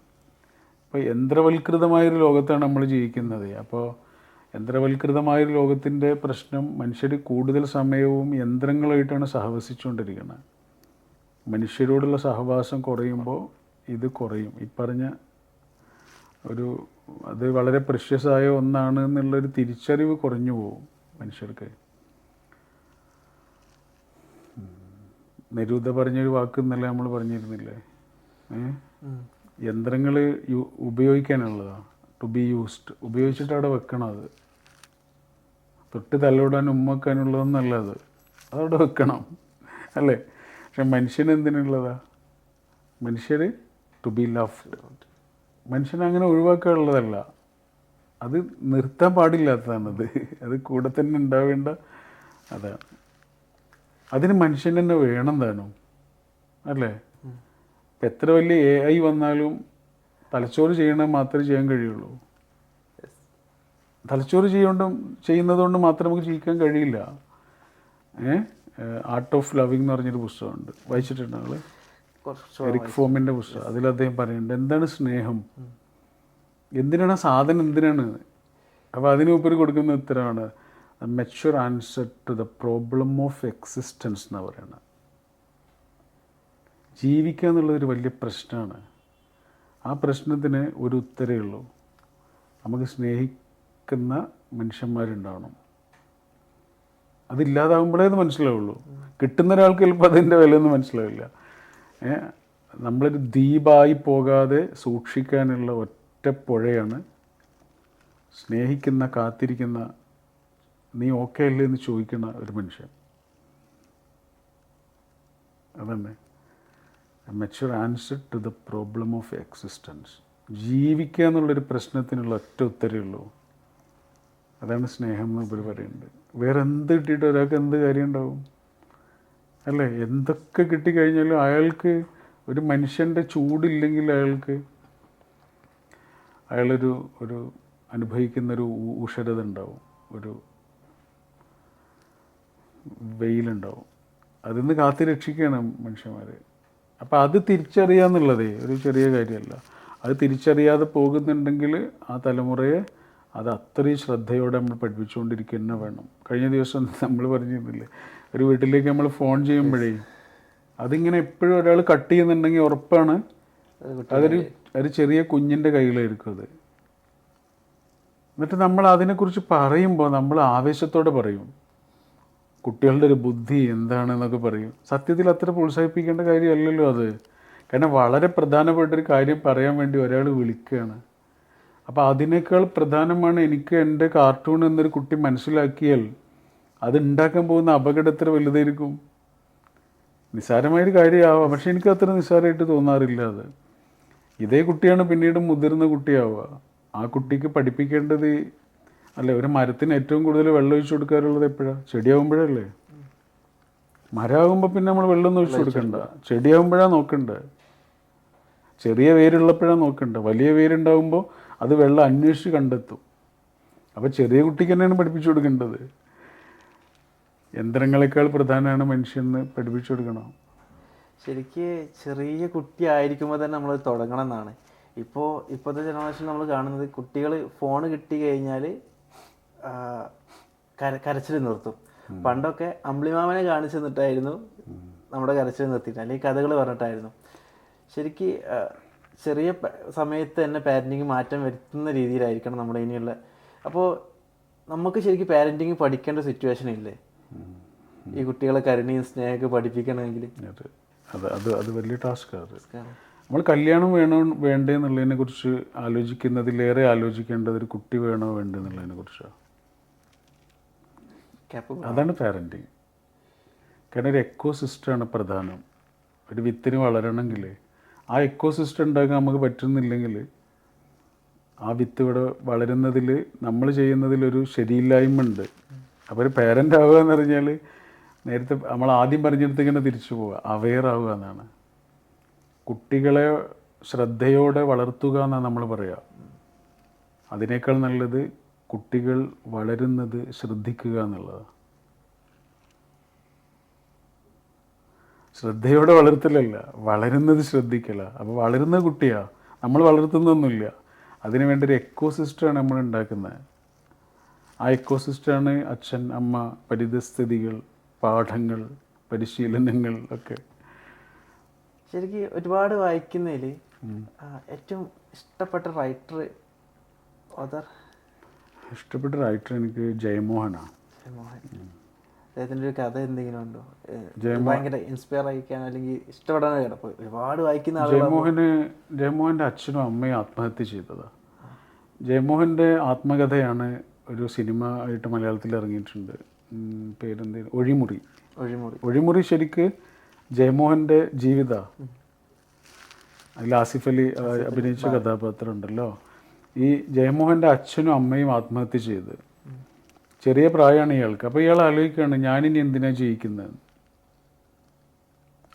ഇപ്പോൾ യന്ത്രവൽകൃതമായൊരു ലോകത്താണ് നമ്മൾ ജീവിക്കുന്നത്. അപ്പോൾ യന്ത്രവൽകൃതമായൊരു ലോകത്തിൻ്റെ പ്രശ്നം, മനുഷ്യർ കൂടുതൽ സമയവും യന്ത്രങ്ങളായിട്ടാണ് സഹവസിച്ചുകൊണ്ടിരിക്കുന്നത്. മനുഷ്യരോടുള്ള സഹവാസം കുറയുമ്പോൾ ഇത് കുറയും. ഈ പറഞ്ഞ അത് വളരെ പ്രഷ്യസായ ഒന്നാണ് എന്നുള്ളൊരു തിരിച്ചറിവ് കുറഞ്ഞു പോകും മനുഷ്യർക്ക്. നെരൂദ പറഞ്ഞൊരു വാക്ക് ഇന്നലെ നമ്മൾ പറഞ്ഞിരുന്നില്ലേ, യന്ത്രങ്ങൾ ഉപയോഗിക്കാനുള്ളതാണ്, ടു ബി യൂസ്ഡ്. ഉപയോഗിച്ചിട്ട് അവിടെ വെക്കണം. അത് തൊട്ട് തലോടാനും ഉമ്മക്കാനുള്ളതൊന്നല്ല, അതവിടെ വെക്കണം അല്ലേ? പക്ഷെ മനുഷ്യന് എന്തിനുള്ളതാ? മനുഷ്യർ ടു ബി ലവ്ഡ്. മനുഷ്യനെ അങ്ങനെ ഒഴിവാക്കാനുള്ളതല്ല, അത് നിർത്താൻ പാടില്ലാത്തതാണത്. അത് കൂടെ തന്നെ ഉണ്ടാവേണ്ട അതാണ്. അതിന് മനുഷ്യൻ തന്നെ വേണം താനും അല്ലേ? ഇപ്പം എത്ര വലിയ AI വന്നാലും തലച്ചോറ് ചെയ്യണത് മാത്രമേ ചെയ്യാൻ കഴിയുള്ളൂ. തലച്ചോറ് ചെയ്യുന്നതുകൊണ്ട് മാത്രം നമുക്ക് ജീവിക്കാൻ കഴിയില്ല. ആർട്ട് ഓഫ് ലവിങ് എന്ന് പറഞ്ഞൊരു പുസ്തകമുണ്ട്, വായിച്ചിട്ടുണ്ട് നിങ്ങൾ? എറിക് ഫോമിൻ്റെ പുസ്തകം. അതിൽ അദ്ദേഹം പറയുന്നുണ്ട് എന്താണ് സ്നേഹം, എന്തിനാണ് സാധനം, എന്തിനാണ്. അപ്പോൾ അതിന് ഉപരി കൊടുക്കുന്ന ഉത്തരമാണ് mature answer to the problem of existence എന്നാണ് പറയുന്നത്. ജീവിക്കുക എന്നുള്ളതൊരു വലിയ പ്രശ്നമാണ്. ആ പ്രശ്നത്തിന് ഒരു ഉത്തരേ ഉള്ളൂ, നമുക്ക് സ്നേഹിക്കുന്ന മനുഷ്യന്മാരുണ്ടാവണം. അതില്ലാതാകുമ്പോഴേ അത് മനസ്സിലാവുള്ളൂ. കിട്ടുന്ന ഒരാൾക്ക് ചിലപ്പോൾ അതിൻ്റെ വിലയൊന്നും മനസ്സിലാവില്ല. നമ്മളൊരു ദ്വീപായി പോകാതെ സൂക്ഷിക്കാനുള്ള ഒറ്റ പുഴയാണ് സ്നേഹിക്കുന്ന, കാത്തിരിക്കുന്ന, നീ ഓക്കെ അല്ലേ എന്ന് ചോദിക്കുന്ന ഒരു മനുഷ്യൻ. അതന്നെ mature answer to the problem of existence. ജീവിക്കുക എന്നുള്ളൊരു പ്രശ്നത്തിനുള്ള ഒറ്റ ഉത്തരേ ഉള്ളൂ. അതാണ് സ്നേഹം എന്ന് ഇവർ പറയുന്നുണ്ട്. വേറെ എന്ത് കിട്ടിയിട്ട് ഒരാൾക്ക് എന്ത് കാര്യം ഉണ്ടാവും അല്ലേ? എന്തൊക്കെ കിട്ടിക്കഴിഞ്ഞാലും അയാൾക്ക് ഒരു മനുഷ്യൻ്റെ ചൂടില്ലെങ്കിൽ അയാളൊരു അനുഭവിക്കുന്നൊരു ഉഷരത ഉണ്ടാവും, ഒരു വെയിലുണ്ടാവും. അതിൽ നിന്ന് കാത്തു രക്ഷിക്കുകയാണ് മനുഷ്യന്മാർ. അപ്പോൾ അത് തിരിച്ചറിയുക എന്നുള്ളതേ ഒരു ചെറിയ കാര്യമല്ല. അത് തിരിച്ചറിയാതെ പോകുന്നുണ്ടെങ്കിൽ ആ തലമുറയെ അത് അത്രയും ശ്രദ്ധയോടെ നമ്മൾ പഠിപ്പിച്ചുകൊണ്ടിരിക്കുക തന്നെ വേണം. കഴിഞ്ഞ ദിവസം നമ്മൾ പറഞ്ഞിരുന്നില്ലേ, ഒരു വീട്ടിലേക്ക് നമ്മൾ ഫോൺ ചെയ്യുമ്പോഴേ അതിങ്ങനെ എപ്പോഴും ഒരാൾ കട്ട് ചെയ്യുന്നുണ്ടെങ്കിൽ ഉറപ്പാണ് ഒരു ചെറിയ കുഞ്ഞിൻ്റെ കയ്യിലായിരിക്കും അത്. എന്നിട്ട് നമ്മൾ അതിനെക്കുറിച്ച് പറയുമ്പോൾ നമ്മൾ ആവേശത്തോടെ പറയും, കുട്ടികളുടെ ഒരു ബുദ്ധി എന്താണെന്നൊക്കെ പറയും. സത്യത്തിൽ അത്ര പ്രോത്സാഹിപ്പിക്കേണ്ട കാര്യമല്ലല്ലോ അത്. കാരണം വളരെ പ്രധാനപ്പെട്ടൊരു കാര്യം പറയാൻ വേണ്ടി ഒരാൾ വിളിക്കുകയാണ്. അപ്പോൾ അതിനേക്കാൾ പ്രധാനമാണ് എനിക്ക് എൻ്റെ കാർട്ടൂൺ എന്നൊരു കുട്ടി മനസ്സിലാക്കിയാൽ അത് ഉണ്ടാക്കാൻ പോകുന്ന അപകടം എത്ര വലുതായിരിക്കും. നിസ്സാരമായൊരു കാര്യമാവാം, പക്ഷെ എനിക്ക് അത്ര നിസ്സാരമായിട്ട് തോന്നാറില്ല അത്. ഇതേ കുട്ടിയാണ് പിന്നീട് മുതിർന്ന കുട്ടിയാവുക. ആ കുട്ടിക്ക് പഠിപ്പിക്കേണ്ടത് അല്ലേ, ഒരു മരത്തിന് ഏറ്റവും കൂടുതൽ വെള്ളം ഒഴിച്ചു കൊടുക്കാറുള്ളത് എപ്പോഴാണ്? ചെടിയാവുമ്പോഴല്ലേ. മരമാകുമ്പോൾ പിന്നെ നമ്മൾ വെള്ളമൊന്നും ഒഴിച്ചു കൊടുക്കണ്ട, ചെടിയാവുമ്പോഴാണ് നോക്കണ്ടേ. ചെറിയ വേരുള്ളപ്പോഴാണ് നോക്കണ്ടേ. വലിയ വേരുണ്ടാകുമ്പോൾ അത് വെള്ളം അന്വേഷിച്ച് കണ്ടെത്തും. അപ്പോൾ ചെറിയ കുട്ടിക്ക് തന്നെയാണ് പഠിപ്പിച്ചു കൊടുക്കേണ്ടത്. യന്ത്രങ്ങളെക്കാൾ പ്രധാനമാണ് മനുഷ്യന് പഠിപ്പിച്ചു കൊടുക്കണം. ശരിക്ക് ചെറിയ കുട്ടി ആയിരിക്കുമ്പോൾ തന്നെ നമ്മൾ തുടങ്ങണം എന്നാണ്. ഇപ്പോഴത്തെ ജനറേഷൻ നമ്മൾ കാണുന്നത്, കുട്ടികൾ ഫോൺ കിട്ടി കഴിഞ്ഞാൽ കരച്ചിൽ നിർത്തും. പണ്ടൊക്കെ അമ്പിളിമാമനെ കാണിച്ചു തന്നിട്ടായിരുന്നു നമ്മുടെ കരച്ചിൽ നിർത്തിയിട്ട്, അല്ലെങ്കിൽ കഥകൾ പറഞ്ഞിട്ടായിരുന്നു. ശരിക്ക് ചെറിയ സമയത്ത് തന്നെ പാരൻറ്റിങ് മാറ്റം വരുത്തുന്ന രീതിയിലായിരിക്കണം നമ്മുടെ ഇനിയുള്ള. അപ്പോൾ നമുക്ക് ശരിക്കും പാരൻറ്റിങ് പഠിക്കേണ്ട സിറ്റുവേഷൻ ഇല്ലേ ഈ കുട്ടികളെ കരുണയും സ്നേഹമൊക്കെ പഠിപ്പിക്കണമെങ്കിൽ? അത് വലിയ ടാസ്ക്കാണ്. നമ്മൾ കല്യാണം വേണോ വേണ്ടേ എന്നുള്ളതിനെ കുറിച്ച് ആലോചിക്കുന്നതിലേറെ ആലോചിക്കേണ്ടത് ഒരു കുട്ടി വേണോ വേണ്ടേ എന്നുള്ളതിനെ കുറിച്ചാണ്. അതാണ് പാരൻറ്റിങ്. കാരണം ഒരു എക്കോ സിസ്റ്റമാണ് പ്രധാനം. ഒരു വിത്തിന് വളരണമെങ്കിൽ ആ എക്കോ സിസ്റ്റം ഉണ്ടാക്കാൻ നമുക്ക് പറ്റുന്നില്ലെങ്കിൽ ആ വിത്ത് ഇവിടെ വളരുന്നതിൽ നമ്മൾ ചെയ്യുന്നതിലൊരു ശരിയില്ലായ്മ ഉണ്ട്. അപ്പോൾ ഒരു പേരൻ്റ് ആവുക എന്ന് പറഞ്ഞാൽ നേരത്തെ നമ്മൾ ആദ്യം പറഞ്ഞെടുത്ത് ഇങ്ങനെ തിരിച്ചു പോവുക, അവെയർ ആവുക എന്നാണ്. കുട്ടികളെ ശ്രദ്ധയോടെ വളർത്തുക എന്നാണ് നമ്മൾ പറയുക. അതിനേക്കാൾ നല്ലത് കുട്ടികൾ വളരുന്നത് ശ്രദ്ധിക്കുക എന്നുള്ളതാണ്. ശ്രദ്ധയോടെ വളർത്തലല്ല, വളരുന്നത് ശ്രദ്ധിക്കല. അപ്പോൾ വളരുന്ന കുട്ടിയാണ്, നമ്മൾ വളർത്തുന്നൊന്നുമില്ല. അതിനു വേണ്ടി ഒരു എക്കോ സിസ്റ്റമാണ് നമ്മൾ ഉണ്ടാക്കുന്നത്. ആ എക്കോ സിസ്റ്റമാണ് അച്ഛൻ, അമ്മ, പരിതസ്ഥിതികൾ, പാഠങ്ങൾ, പരിശീലനങ്ങൾ ഒക്കെ. ശരിക്കും ഒരുപാട് വായിക്കുന്നതിൽ ഏറ്റവും ഇഷ്ടപ്പെട്ട റൈറ്റർ ഇഷ്ടപ്പെട്ട റൈറ്റർ എനിക്ക് ജയമോഹനാണ്. അദ്ദേഹത്തിൻ്റെ ഒരു കഥ എന്തെങ്കിലും ഉണ്ടോ ഭയങ്കര ഇൻസ്പയർ ആയിക്കാൻ അല്ലെങ്കിൽ ഇഷ്ടപ്പെടാൻ? കിടപ്പോൾ ഒരുപാട് വായിക്കുന്ന ജയമോഹൻ്റെ അച്ഛനും അമ്മയും ആത്മഹത്യ ചെയ്തതാണ്. ജയമോഹൻ്റെ ആത്മകഥയാണ് ഒരു സിനിമ ആയിട്ട് മലയാളത്തിൽ ഇറങ്ങിയിട്ടുണ്ട്. പേരെന്തേലും ഒഴിമുറി. ശരിക്ക് ജയമോഹൻ്റെ ജീവിതമാണ്. അതിൽ ആസിഫ് അലി അഭിനയിച്ച കഥാപാത്രം ഉണ്ടല്ലോ. ഈ ജയമോഹൻ്റെ അച്ഛനും അമ്മയും ആത്മഹത്യ ചെയ്ത് ചെറിയ പ്രായമാണ് ഇയാൾക്ക്. അപ്പോൾ ഇയാൾ ആലോചിക്കുകയാണ്, ഞാനിനി എന്തിനാണ് ജീവിക്കുന്നത്.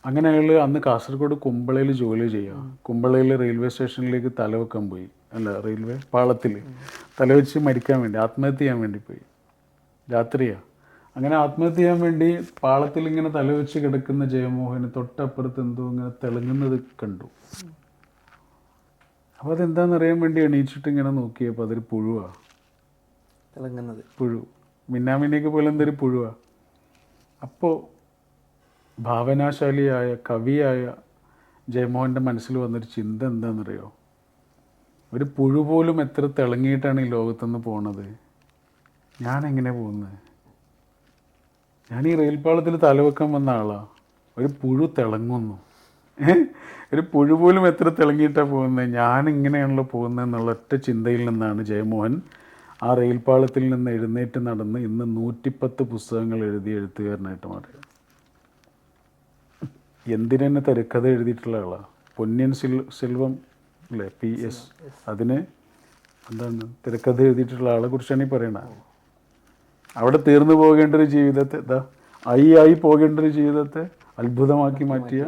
അങ്ങനെ അയാൾ അന്ന് കാസർഗോഡ് കുമ്പളയിൽ ജോലി ചെയ്യാം. കുമ്പളയിൽ റെയിൽവേ സ്റ്റേഷനിലേക്ക് തലവെക്കാൻ പോയി, അല്ല റെയിൽവേ പാളത്തിൽ തലവെച്ച് മരിക്കാൻ വേണ്ടി, ആത്മഹത്യ ചെയ്യാൻ വേണ്ടി പോയി. രാത്രിയാണ്. അങ്ങനെ ആത്മഹത്യ ചെയ്യാൻ വേണ്ടി പാളത്തിൽ ഇങ്ങനെ തലവെച്ച് കിടക്കുന്ന ജയമോഹന് തൊട്ടപ്പുറത്ത് എന്തോ ഇങ്ങനെ തിളങ്ങുന്നത് കണ്ടു. അപ്പോൾ അതെന്താണെന്നറിയാൻ വേണ്ടി എണീച്ചിട്ട് ഇങ്ങനെ നോക്കിയപ്പോൾ അതൊരു പുഴുവാണ്. തിളങ്ങുന്നത് പുഴു, മിന്നാമിന്നിയൊക്കെ പോലെ എന്തൊരു പുഴുവാണ്. അപ്പോൾ ഭാവനാശാലിയായ കവിയായ ജയമോഹൻ്റെ മനസ്സിൽ വന്നൊരു ചിന്ത എന്താണെന്നറിയോ? ഒരു പുഴു പോലും എത്ര തിളങ്ങിയിട്ടാണ് ഈ ലോകത്തുനിന്ന് പോണത്, ഞാനെങ്ങനെ പോകുന്നത്? ഞാൻ ഈ റെയിൽപാളത്തിൽ തലവെക്കാൻ വന്ന ആളാണ്. ഒരു പുഴു തിളങ്ങുന്നു. ഒരു പുഴു പോലും എത്ര തിളങ്ങിയിട്ടാണ് പോകുന്നത്, ഞാനിങ്ങനെയാണല്ലോ പോകുന്നത് എന്നുള്ള ഒറ്റ ചിന്തയിൽ നിന്നാണ് ജയമോഹൻ ആ റെയിൽപാളത്തിൽ നിന്ന് എഴുന്നേറ്റ് നടന്ന് ഇന്ന് 110 പുസ്തകങ്ങൾ എഴുതിയ എഴുത്തുകാരനായിട്ട് മാറിയത്. എന്തിനെന്നെ തിരക്കഥ എഴുതിയിട്ടുള്ള ആളാണ്. പൊന്നിയൻ സെൽവം അല്ലേ, PS, അതിന് എന്താണ് തിരക്കഥ എഴുതിയിട്ടുള്ള ആളെ കുറിച്ചാണ് ഈ പറയണത്. അവിടെ തീർന്നു പോകേണ്ട ഒരു ജീവിതത്തെ, ആയി പോകേണ്ട ഒരു ജീവിതത്തെ അത്ഭുതമാക്കി മാറ്റിയ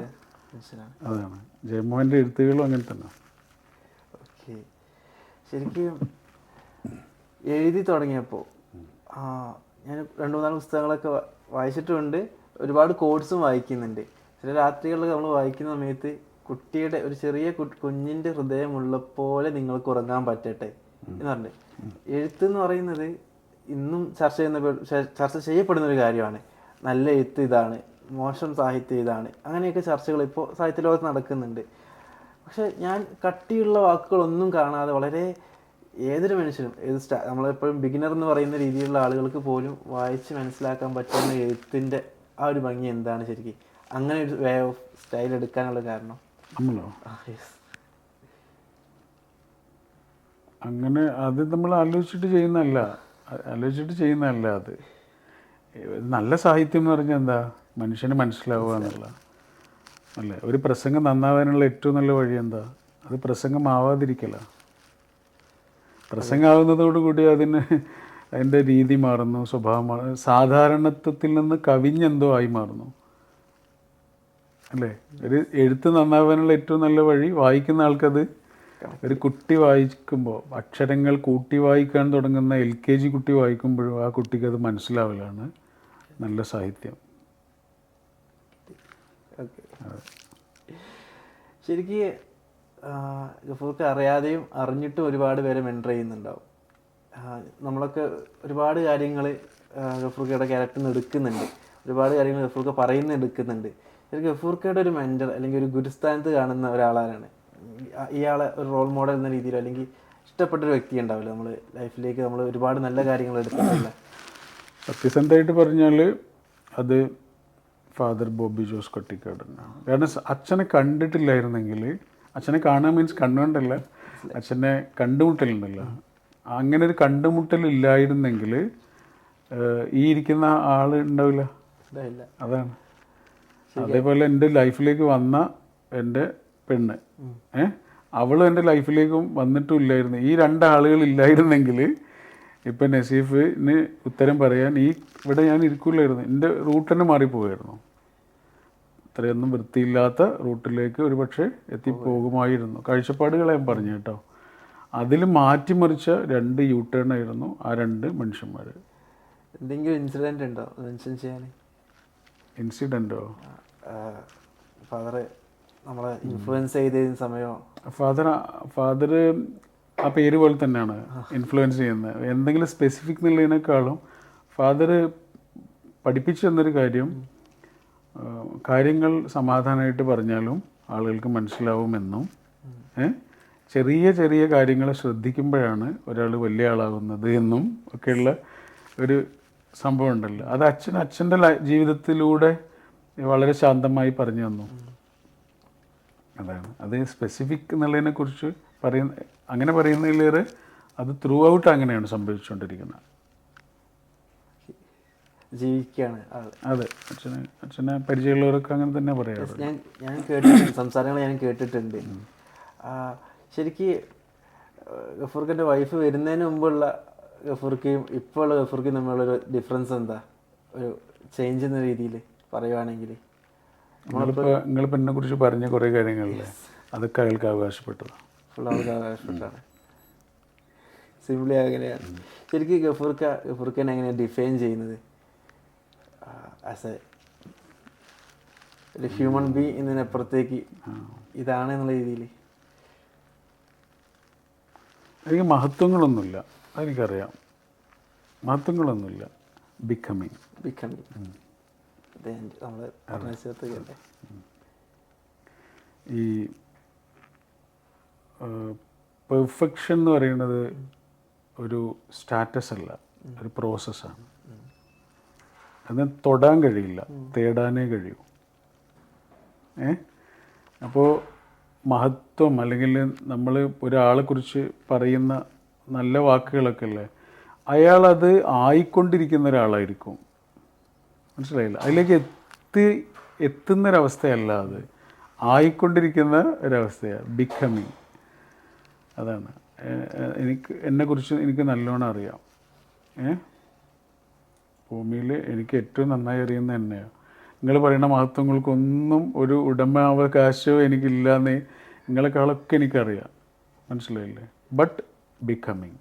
അതാണ് ജയമോഹൻ്റെ എഴുത്തുകളും അങ്ങനെ തന്നെ. ഓക്കെ. ശരിക്കും എഴുതി തുടങ്ങിയപ്പോൾ ഞാൻ 2-3 പുസ്തകങ്ങളൊക്കെ വായിച്ചിട്ടുമുണ്ട്. ഒരുപാട് കോഴ്സും വായിക്കുന്നുണ്ട്. ചില രാത്രികളിൽ നമ്മൾ വായിക്കുന്ന സമയത്ത് കുട്ടിയുടെ ഒരു ചെറിയ കുഞ്ഞിൻ്റെ ഹൃദയമുള്ളപ്പോലെ നിങ്ങൾക്ക് ഉറങ്ങാൻ പറ്റട്ടെ എന്ന് പറഞ്ഞിട്ട്, എഴുത്ത് എന്ന് പറയുന്നത് ഇന്നും ചർച്ച ചെയ്യപ്പെടുന്ന ഒരു കാര്യമാണ്. നല്ല എഴുത്ത് ഇതാണ്, മോശം സാഹിത്യം ഇതാണ്, അങ്ങനെയൊക്കെ ചർച്ചകൾ ഇപ്പോൾ സാഹിത്യ ലോകത്ത് നടക്കുന്നുണ്ട്. പക്ഷെ ഞാൻ കട്ടിയുള്ള വാക്കുകളൊന്നും കാണാതെ വളരെ ഏതൊരു മനുഷ്യനും നമ്മളെപ്പോഴും ബിഗിനർ എന്ന് പറയുന്ന രീതിയിലുള്ള ആളുകൾക്ക് പോലും വായിച്ച് മനസ്സിലാക്കാൻ പറ്റുന്ന എഴുത്തിൻ്റെ ആ ഒരു ഭംഗി എന്താണ് ശരിക്കും അങ്ങനെ ഒരു വേ ഓഫ് സ്റ്റൈൽ എടുക്കാനുള്ള കാരണം? നമ്മളോ യെസ്. അങ്ങനെ അത് നമ്മൾ ആലോചിച്ചിട്ട് ചെയ്യുന്നതല്ല അത്. നല്ല സാഹിത്യം എന്ന് പറഞ്ഞാൽ എന്താ, മനുഷ്യന് മനസ്സിലാവുക എന്നുള്ള അല്ലേ. ഒരു പ്രസംഗം നന്നാവാനുള്ള ഏറ്റവും നല്ല വഴി എന്താ, അത് പ്രസംഗമാവാതിരിക്കല. പ്രസംഗമാവുന്നതോടുകൂടി അതിൻ്റെ രീതി മാറുന്നു, സ്വഭാവം മാറുന്നു, സാധാരണത്വത്തിൽ നിന്ന് കവിഞ്ഞെന്തോ ആയി മാറുന്നു അല്ലേ. ഒരു എഴുത്ത് നന്നാവാനുള്ള ഏറ്റവും നല്ല വഴി, വായിക്കുന്ന ആൾക്കത്, ഒരു കുട്ടി വായിക്കുമ്പോൾ അക്ഷരങ്ങൾ കൂട്ടി വായിക്കാൻ തുടങ്ങുന്ന LKG കുട്ടി വായിക്കുമ്പോഴും ആ കുട്ടിക്ക് അത് മനസ്സിലാവലാണ് നല്ല സാഹിത്യം. ശരിക്ക് ഗഫൂർക്ക് അറിയാതെയും അറിഞ്ഞിട്ടും ഒരുപാട് പേരെ മെൻറ്റർ ചെയ്യുന്നുണ്ടാവും. നമ്മളൊക്കെ ഒരുപാട് കാര്യങ്ങൾ ഗഫൂർക്കയുടെ ക്യാരക്ടറിൽ നിന്ന് എടുക്കുന്നുണ്ട്, ഒരുപാട് കാര്യങ്ങൾ ഗഫൂർക്ക് പറയുന്ന എടുക്കുന്നുണ്ട്. ശരിക്കും ഗഫൂർക്കയുടെ ഒരു മെൻറ്റർ അല്ലെങ്കിൽ ഒരു ഗുരുസ്ഥാനത്ത് കാണുന്ന ഒരാളാണ് ഇയാളെ ഒരു റോൾ മോഡൽ എന്ന രീതിയിൽ, അല്ലെങ്കിൽ ഇഷ്ടപ്പെട്ടൊരു വ്യക്തി ഉണ്ടാവില്ല നമ്മൾ ലൈഫിലേക്ക് നമ്മൾ ഒരുപാട് നല്ല കാര്യങ്ങൾ എടുക്കുന്നില്ല? സത്യസന്ധമായിട്ട് പറഞ്ഞാൽ അത് ഫാദർ ബോബി ജോസ് കട്ടിക്കാട് തന്നെയാണ്. കാരണം അച്ഛനെ കണ്ടിട്ടില്ലായിരുന്നെങ്കിൽ, അച്ഛനെ കാണാൻ മീൻസ് കണ്ടുകൊണ്ടല്ല, അച്ഛനെ കണ്ടുമുട്ടലുണ്ടല്ലോ, അങ്ങനെ ഒരു കണ്ടുമുട്ടലില്ലായിരുന്നെങ്കിൽ ഈ ഇരിക്കുന്ന ആൾ ഉണ്ടാവില്ല. അതാണ്. അതേപോലെ എൻ്റെ ലൈഫിലേക്ക് വന്ന എൻ്റെ പെണ്ണ്, അവളും എൻ്റെ ലൈഫിലേക്കും വന്നിട്ടും ഇല്ലായിരുന്നു. ഈ രണ്ടാളുകൾ ഇല്ലായിരുന്നെങ്കിൽ ഇപ്പം നസീഫിന് ഉത്തരം പറയാൻ ഇവിടെ ഞാൻ ഇരിക്കില്ലായിരുന്നു, എൻ്റെ റൂട്ട് തന്നെ മാറിപ്പോയായിരുന്നു. അത്രയൊന്നും വൃത്തിയില്ലാത്ത റൂട്ടിലേക്ക് ഒരു പക്ഷേ എത്തിപ്പോകുമായിരുന്നു. കാഴ്ചപ്പാടുകളെ ഞാൻ പറഞ്ഞു കേട്ടോ. അതിൽ മാറ്റിമറിച്ച 2 U-turn ആയിരുന്നു ആ 2 മനുഷ്യന്മാർ. എന്തെങ്കിലും ഇൻസിഡൻറ്റ് ഉണ്ടോ മെൻഷൻ ചെയ്യാൻ? ഇൻസിഡൻറ്റോ? ഫാദർ നമ്മളെ ഇൻഫ്ലുവൻസ് ചെയ്തതിന് സമയമോ? ഫാദർ ആ പേര് പോലെ തന്നെയാണ് ഇൻഫ്ലുവൻസ് ചെയ്യുന്നത്. എന്തെങ്കിലും സ്പെസിഫിക് എന്നുള്ളതിനേക്കാളും ഫാദർ പഠിപ്പിച്ചു തന്നൊരു കാര്യങ്ങൾ സമാധാനമായിട്ട് പറഞ്ഞാലും ആളുകൾക്ക് മനസ്സിലാവുമെന്നും, ചെറിയ ചെറിയ കാര്യങ്ങളെ ശ്രദ്ധിക്കുമ്പോഴാണ് ഒരാൾ വലിയ ആളാകുന്നത് എന്നും ഒക്കെയുള്ള ഒരു സംഭവം ഉണ്ടല്ലോ. അത് അച്ഛൻ്റെ ജീവിതത്തിലൂടെ വളരെ ശാന്തമായി പറഞ്ഞു തന്നു. അതാണ് അത് സ്പെസിഫിക് എന്നുള്ളതിനെ കുറിച്ച് അങ്ങനെ പറയുന്നതിലേറെ അത് ത്രൂ ഔട്ട് അങ്ങനെയാണ് സംഭവിച്ചുകൊണ്ടിരിക്കുന്നത്. ജീവിക്കുകയാണ്. അതെ, അച്ഛനെ പരിചയമുള്ളവരൊക്കെ അങ്ങനെ തന്നെ പറയാറ്. ഞാൻ കേട്ടിട്ടുണ്ട്, സംസാരങ്ങൾ ഞാൻ കേട്ടിട്ടുണ്ട്. ശരിക്ക് ഗഫൂർക്കിൻ്റെ വൈഫ് വരുന്നതിന് മുമ്പുള്ള ഗഫൂർക്കയും ഇപ്പോൾ ഉള്ള ഗഫൂർക്കയും തമ്മിലുള്ളൊരു ഡിഫറൻസ് എന്താ, ഒരു ചേഞ്ച് എന്ന രീതിയിൽ പറയുവാണെങ്കിൽ? നിങ്ങളിപ്പോൾ എന്നെ കുറിച്ച് പറഞ്ഞ കുറേ കാര്യങ്ങളില്ലേ, അതൊക്കെ അയാൾക്ക് അവകാശപ്പെട്ടതാണ്. ഫുൾ ആൾക്ക് അവകാശപ്പെട്ടാണ്. സിംപ്ലി അങ്ങനെയാണ്. ശരിക്കും ഗഫൂർക്കനെ എങ്ങനെയാണ് ഡിഫൈൻ ചെയ്യുന്നത് ആസ് ഒരു ഹ്യൂമൻ ബീങ് എന്നതിനപ്പുറത്തേക്ക് ഇതാണ് എന്നുള്ള രീതിയിൽ? എനിക്ക് മഹത്വങ്ങളൊന്നുമില്ല, അതെനിക്കറിയാം. മഹത്വങ്ങളൊന്നുമില്ല. ബിക്കമിങ് നമ്മൾ പറഞ്ഞ ഈ പെർഫെക്ഷൻ എന്ന് പറയുന്നത് ഒരു സ്റ്റാറ്റസ് അല്ല, ഒരു പ്രോസസ്സാണ്. അതിന് തൊടാൻ കഴിയില്ല, തേടാനേ കഴിയൂ. അപ്പോൾ മഹത്വം അല്ലെങ്കിൽ നമ്മൾ ഒരാളെക്കുറിച്ച് പറയുന്ന നല്ല വാക്കുകളൊക്കെ അല്ലേ, അയാളത് ആയിക്കൊണ്ടിരിക്കുന്ന ഒരാളായിരിക്കും. മനസ്സിലായില്ല? അതിലേക്ക് എത്തുന്നൊരവസ്ഥയല്ല, അത് ആയിക്കൊണ്ടിരിക്കുന്ന ഒരവസ്ഥയാണ് ബിക്കമിങ്. അതാണ് എന്നെക്കുറിച്ച് എനിക്ക് നല്ലോണം അറിയാം. ഭൂമിയിൽ എനിക്ക് ഏറ്റവും നന്നായി അറിയുന്നത് തന്നെയാണ്. നിങ്ങൾ പറയുന്ന മഹത്വങ്ങൾക്കൊന്നും ഒരു ഉടമാവകാശവും എനിക്കില്ലാന്നേ നിങ്ങളെക്കാളൊക്കെ എനിക്കറിയാം. മനസ്സിലായില്ലേ? But becoming.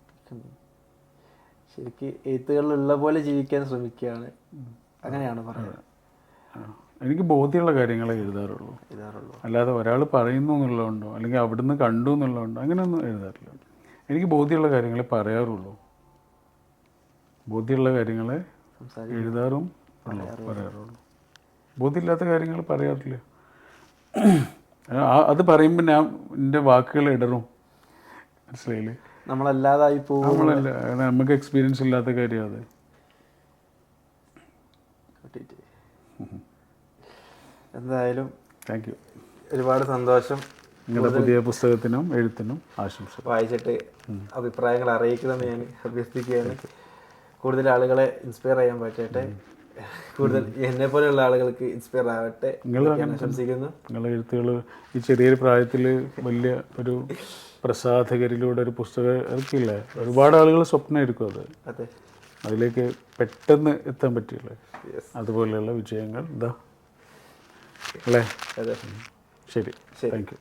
ശരിക്കും എഴുത്തുകളിലുള്ള പോലെ ജീവിക്കാൻ ശ്രമിക്കുകയാണ്, അങ്ങനെയാണ് പറയുന്നത്. എനിക്ക് ബോധ്യമുള്ള കാര്യങ്ങളെ എഴുതാറുള്ളൂ. അല്ലാതെ ഒരാൾ പറയുന്നു എന്നുള്ളതുകൊണ്ടോ അല്ലെങ്കിൽ അവിടുന്ന് കണ്ടു എന്നുള്ളതുകൊണ്ടോ അങ്ങനെയൊന്നും എഴുതാറില്ല. എനിക്ക് ബോധ്യമുള്ള കാര്യങ്ങളെ പറയാറുള്ളൂ. ബോധ്യമുള്ള കാര്യങ്ങളെ എഴുതാറും പറയാറുള്ളൂ. ബോധ്യമില്ലാത്ത കാര്യങ്ങൾ പറയാറില്ല. അത് പറയുമ്പോൾ ഞാൻ എൻ്റെ വാക്കുകൾ ഇടറും. മനസ്സിലായില്ലേ? നമ്മളല്ലാതായി പോകും. നമ്മളല്ല, നമുക്ക് എക്സ്പീരിയൻസ് ഇല്ലാത്ത കാര്യം അത്. എന്തായാലും താങ്ക് യു. ഒരുപാട് സന്തോഷം. നിങ്ങളുടെ പുതിയ പുസ്തകത്തിനും എഴുത്തിനും ആശംസകൾ. വായിച്ചിട്ട് അഭിപ്രായങ്ങൾ അറിയിക്കണമെന്ന് ഞാൻ അഭ്യർത്ഥിക്കുകയാണ്. കൂടുതൽ ആളുകളെ ഇൻസ്പയർ ചെയ്യാൻ പറ്റട്ടെ, കൂടുതൽ എന്നെ പോലെയുള്ള ആളുകൾക്ക് ഇൻസ്പയർ ആവട്ടെ ആശംസിക്കുന്നു. നിങ്ങളുടെ എഴുത്തുകൾ ഈ ചെറിയൊരു പ്രായത്തിൽ വലിയ ഒരു പ്രസാധകരിലൂടെ ഒരു പുസ്തകം ഇറക്കില്ലേ, ഒരുപാട് ആളുകൾ സ്വപ്നമായിരിക്കും അത്. അതെ, അതിലേക്ക് പെട്ടെന്ന് എത്താൻ പറ്റില്ല. അതുപോലെയുള്ള വിജയങ്ങൾ ഇതാ അല്ലേ. അതെ, ശരി, താങ്ക് യു.